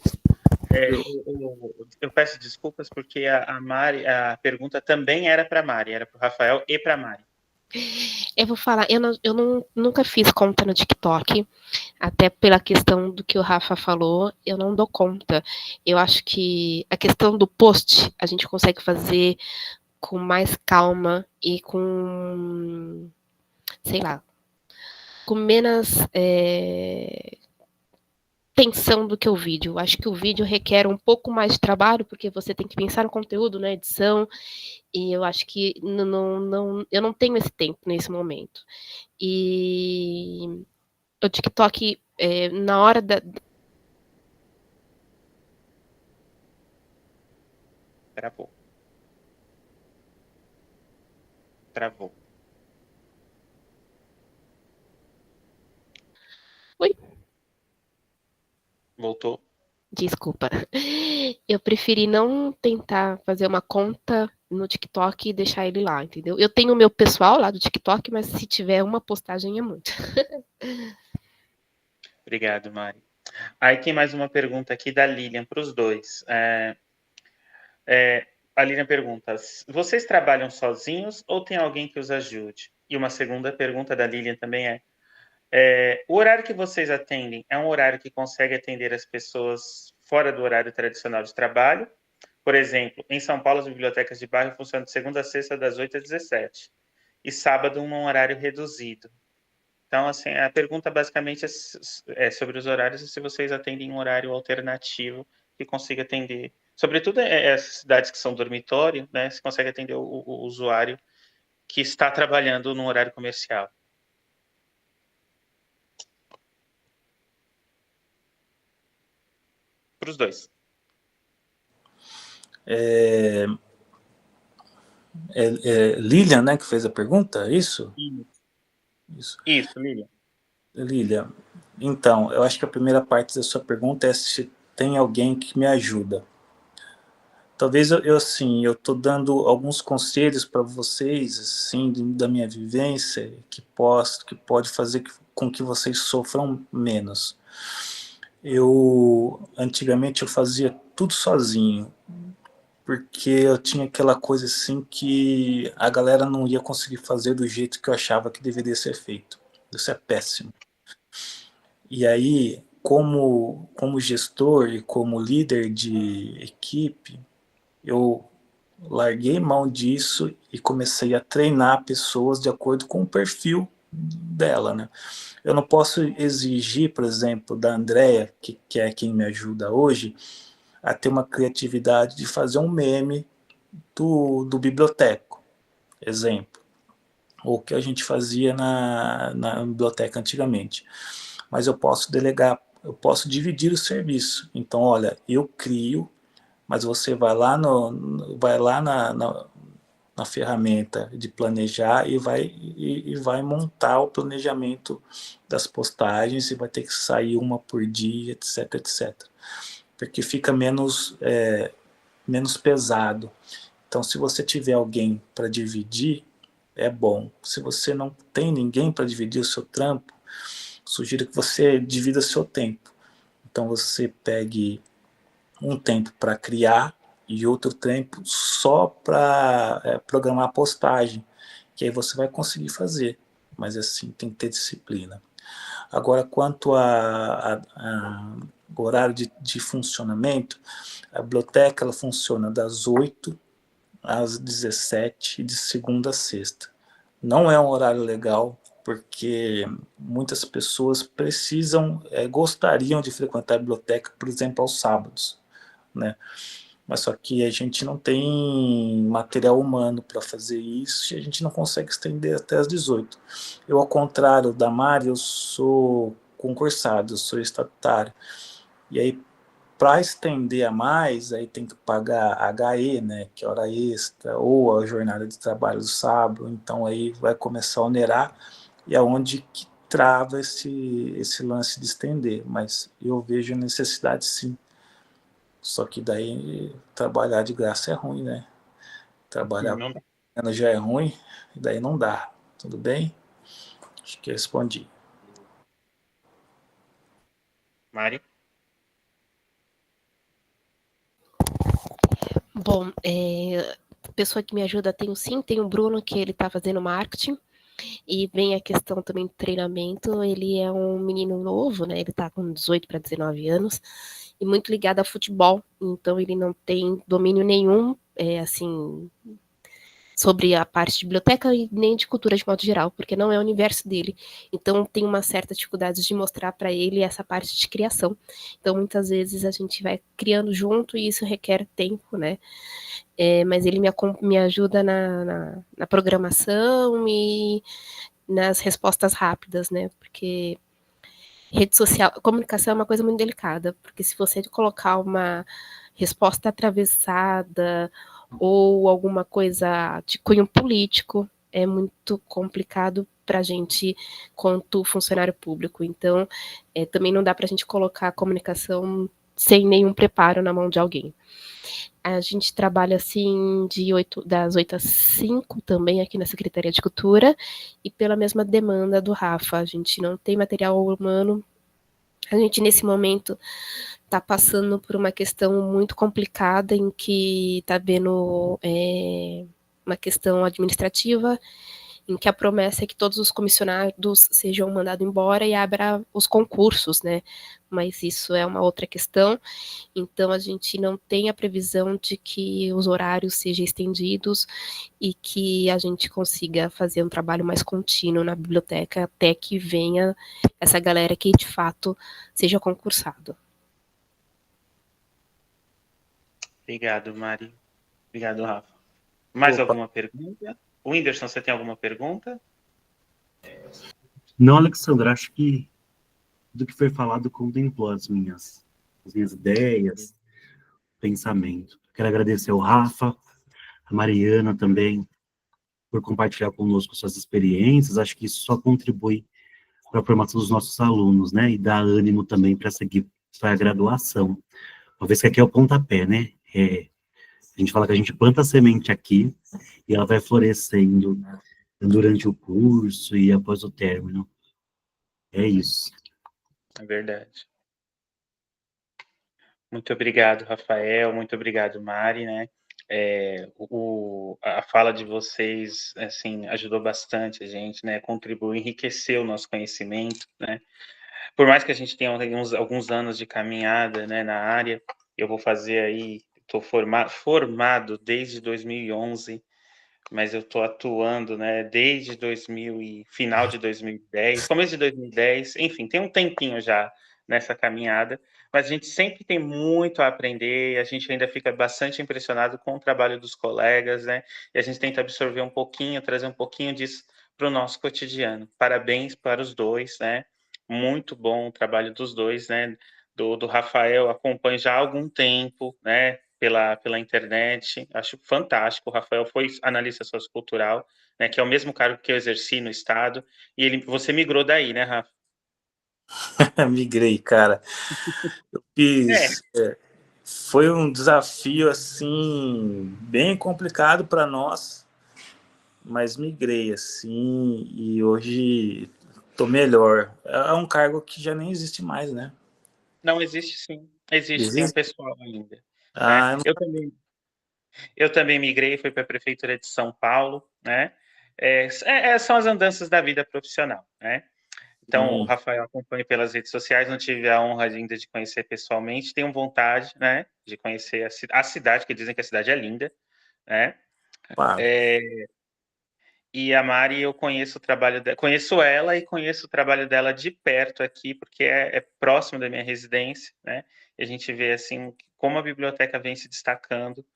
Eu peço desculpas porque a Mari, a pergunta também era para a Mari, era para o Rafael e para a Mari. Eu vou falar, eu nunca fiz conta no TikTok, até pela questão do que o Rafa falou, eu não dou conta. Eu acho que a questão do post a gente consegue fazer com mais calma e com, sei lá, com menos tensão do que o vídeo. Eu acho que o vídeo requer um pouco mais de trabalho, porque você tem que pensar no conteúdo, na edição, e eu acho que eu não tenho esse tempo nesse momento. E o TikTok, na hora da... Travou. Oi? Voltou. Desculpa. Eu preferi não tentar fazer uma conta no TikTok e deixar ele lá, entendeu? Eu tenho o meu pessoal lá do TikTok, mas se tiver uma postagem é muito. Obrigado, Mari. Aí tem mais uma pergunta aqui da Lilian para os dois. A Lilian pergunta: vocês trabalham sozinhos ou tem alguém que os ajude? E uma segunda pergunta da Lilian também o horário que vocês atendem é um horário que consegue atender as pessoas fora do horário tradicional de trabalho? Por exemplo, em São Paulo, as bibliotecas de bairro funcionam de segunda a sexta, das 8 às 17, e sábado, num horário reduzido. Então, assim, a pergunta basicamente é sobre os horários e se vocês atendem um horário alternativo que consiga atender. Sobretudo, as cidades que são dormitório, né, se consegue atender o usuário que está trabalhando no horário comercial. Para os dois. Lilian, né, que fez a pergunta, é isso? Isso, Lilian. Lilian, então, eu acho que a primeira parte da sua pergunta é se tem alguém que me ajuda. Talvez eu estou dando alguns conselhos para vocês, assim, da minha vivência, que pode fazer com que vocês sofram menos. Antigamente eu fazia tudo sozinho, porque eu tinha aquela coisa assim que a galera não ia conseguir fazer do jeito que eu achava que deveria ser feito. Isso é péssimo. E aí, como gestor e como líder de equipe, eu larguei mão disso e comecei a treinar pessoas de acordo com o perfil dela, né? Eu não posso exigir, por exemplo, da Andrea, que é quem me ajuda hoje, a ter uma criatividade de fazer um meme do biblioteco, exemplo, ou que a gente fazia na biblioteca antigamente. Mas eu posso delegar, eu posso dividir o serviço. Então, olha, eu crio, mas você vai lá na ferramenta de planejar e vai montar o planejamento das postagens e vai ter que sair uma por dia, etc, etc. Porque fica menos pesado. Então, se você tiver alguém para dividir, é bom. Se você não tem ninguém para dividir o seu trampo, sugiro que você divida seu tempo. Então, você pegue um tempo para criar e outro tempo só para programar a postagem, que aí você vai conseguir fazer. Mas assim, tem que ter disciplina. Agora, quanto a horário de funcionamento, a biblioteca ela funciona das 8 às 17 de segunda a sexta. Não é um horário legal, porque muitas pessoas gostariam de frequentar a biblioteca, por exemplo, aos sábados, né? Mas só que a gente não tem material humano para fazer isso e a gente não consegue estender até as 18. Eu, ao contrário da Mari, eu sou concursado, eu sou estatutário. E aí, para estender a mais, aí tem que pagar HE, né, que é hora extra, ou a jornada de trabalho do sábado, então aí vai começar a onerar, e é onde que trava esse lance de estender, mas eu vejo necessidade sim. Só que daí trabalhar de graça é ruim, né? Trabalhar já é ruim, e daí não dá. Tudo bem? Acho que respondi. Mari? Bom, a pessoa que me ajuda tem o Bruno, que ele está fazendo marketing, e vem a questão também do treinamento. Ele é um menino novo, né? Ele está com 18 para 19 anos, e muito ligado a futebol, então ele não tem domínio nenhum, assim, sobre a parte de biblioteca e nem de cultura de modo geral, porque não é o universo dele. Então tem uma certa dificuldade de mostrar para ele essa parte de criação. Então muitas vezes a gente vai criando junto e isso requer tempo, né? Mas ele me ajuda na programação e nas respostas rápidas, né? Porque rede social, comunicação é uma coisa muito delicada, porque se você colocar uma resposta atravessada ou alguma coisa de cunho político, é muito complicado para a gente, quanto funcionário público. Então, também não dá para a gente colocar a comunicação sem nenhum preparo na mão de alguém. A gente trabalha assim das 8 às 5 também aqui na Secretaria de Cultura, e pela mesma demanda do Rafa, a gente não tem material humano A gente, nesse momento, está passando por uma questão muito complicada em que está vendo uma questão administrativa em que a promessa é que todos os comissionados sejam mandados embora e abra os concursos, né? Mas isso é uma outra questão. Então, a gente não tem a previsão de que os horários sejam estendidos e que a gente consiga fazer um trabalho mais contínuo na biblioteca até que venha essa galera que, de fato, seja concursado. Obrigado, Mari. Obrigado, Rafa. Mais Opa. alguma pergunta? Whindersson, você tem alguma pergunta? Não, Alexandre, acho que do que foi falado contemplou as minhas ideias, pensamento. Quero agradecer ao Rafa, a Mariana também, por compartilhar conosco suas experiências. Acho que isso só contribui para a formação dos nossos alunos, né? E dá ânimo também para seguir sua graduação. Uma vez que aqui é o pontapé, né? A gente fala que a gente planta a semente aqui e ela vai florescendo durante o curso e após o término. É isso. É verdade. Muito obrigado, Rafael. Muito obrigado, Mari, né? A fala de vocês, assim, ajudou bastante a gente, né? Contribuiu, enriqueceu o nosso conhecimento, né? Por mais que a gente tenha alguns anos de caminhada, né, na área, eu vou fazer aí, estou formado desde 2011, mas eu estou atuando, né, desde final de 2010, começo de 2010, enfim, tem um tempinho já nessa caminhada, mas a gente sempre tem muito a aprender, a gente ainda fica bastante impressionado com o trabalho dos colegas, né, e a gente tenta absorver um pouquinho, trazer um pouquinho disso para o nosso cotidiano. Parabéns para os dois, né, muito bom o trabalho dos dois, né, do Rafael, acompanho já há algum tempo, né, pela internet, acho fantástico. O Rafael foi analista sociocultural, né, que é o mesmo cargo que eu exerci no Estado, e você migrou daí, né, Rafa? Migrei, cara. Eu fiz. Foi um desafio, assim, bem complicado para nós, mas migrei, assim, e hoje tô melhor. É um cargo que já nem existe mais, né? Não, existe sim. Existe, tem um Existe? pessoal ainda. Né? Eu também migrei, fui para a Prefeitura de São Paulo, né? São as andanças da vida profissional, né? Então, o Rafael acompanha pelas redes sociais, não tive a honra ainda de conhecer pessoalmente, tenho vontade, né, de conhecer a cidade, que dizem que a cidade é linda, né? E a Mari, eu conheço o trabalho dela, conheço ela e conheço o trabalho dela de perto aqui, porque é próximo da minha residência, né? E a gente vê, assim, como a biblioteca vem se destacando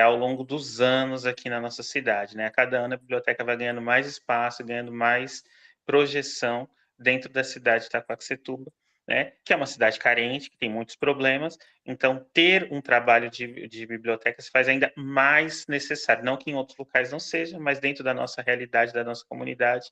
ao longo dos anos aqui na nossa cidade, né? A cada ano a biblioteca vai ganhando mais espaço, ganhando mais projeção dentro da cidade de Itaquaquecetuba, né? Que é uma cidade carente, que tem muitos problemas, então ter um trabalho de biblioteca se faz ainda mais necessário, não que em outros locais não seja, mas dentro da nossa realidade, da nossa comunidade,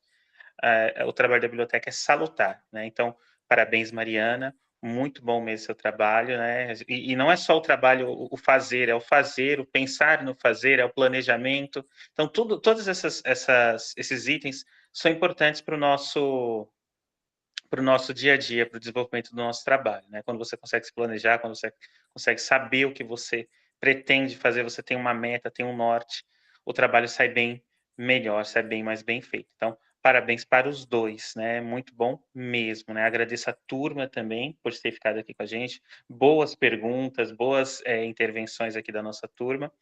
o trabalho da biblioteca é salutar, né? Então, parabéns, Mariana, muito bom mesmo seu trabalho, né? E não é só o trabalho, o fazer, é o fazer, o pensar no fazer, é o planejamento. Então, todos esses itens são importantes para o nosso dia a dia, para o desenvolvimento do nosso trabalho, né? Quando você consegue se planejar, quando você consegue saber o que você pretende fazer, você tem uma meta, tem um norte, o trabalho sai bem melhor, sai bem mais bem feito. Então, parabéns para os dois, né? Muito bom mesmo, né? Agradeço a turma também por ter ficado aqui com a gente. Boas perguntas, boas intervenções aqui da nossa turma.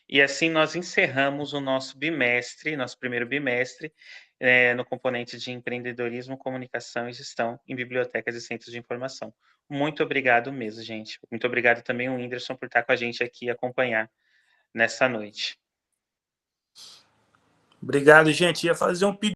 E assim nós encerramos o nosso bimestre, nosso primeiro bimestre, no componente de empreendedorismo, comunicação e gestão em bibliotecas e centros de informação. Muito obrigado mesmo, gente. Muito obrigado também ao Whindersson por estar com a gente aqui e acompanhar nessa noite. Obrigado, gente. Ia fazer um pedido.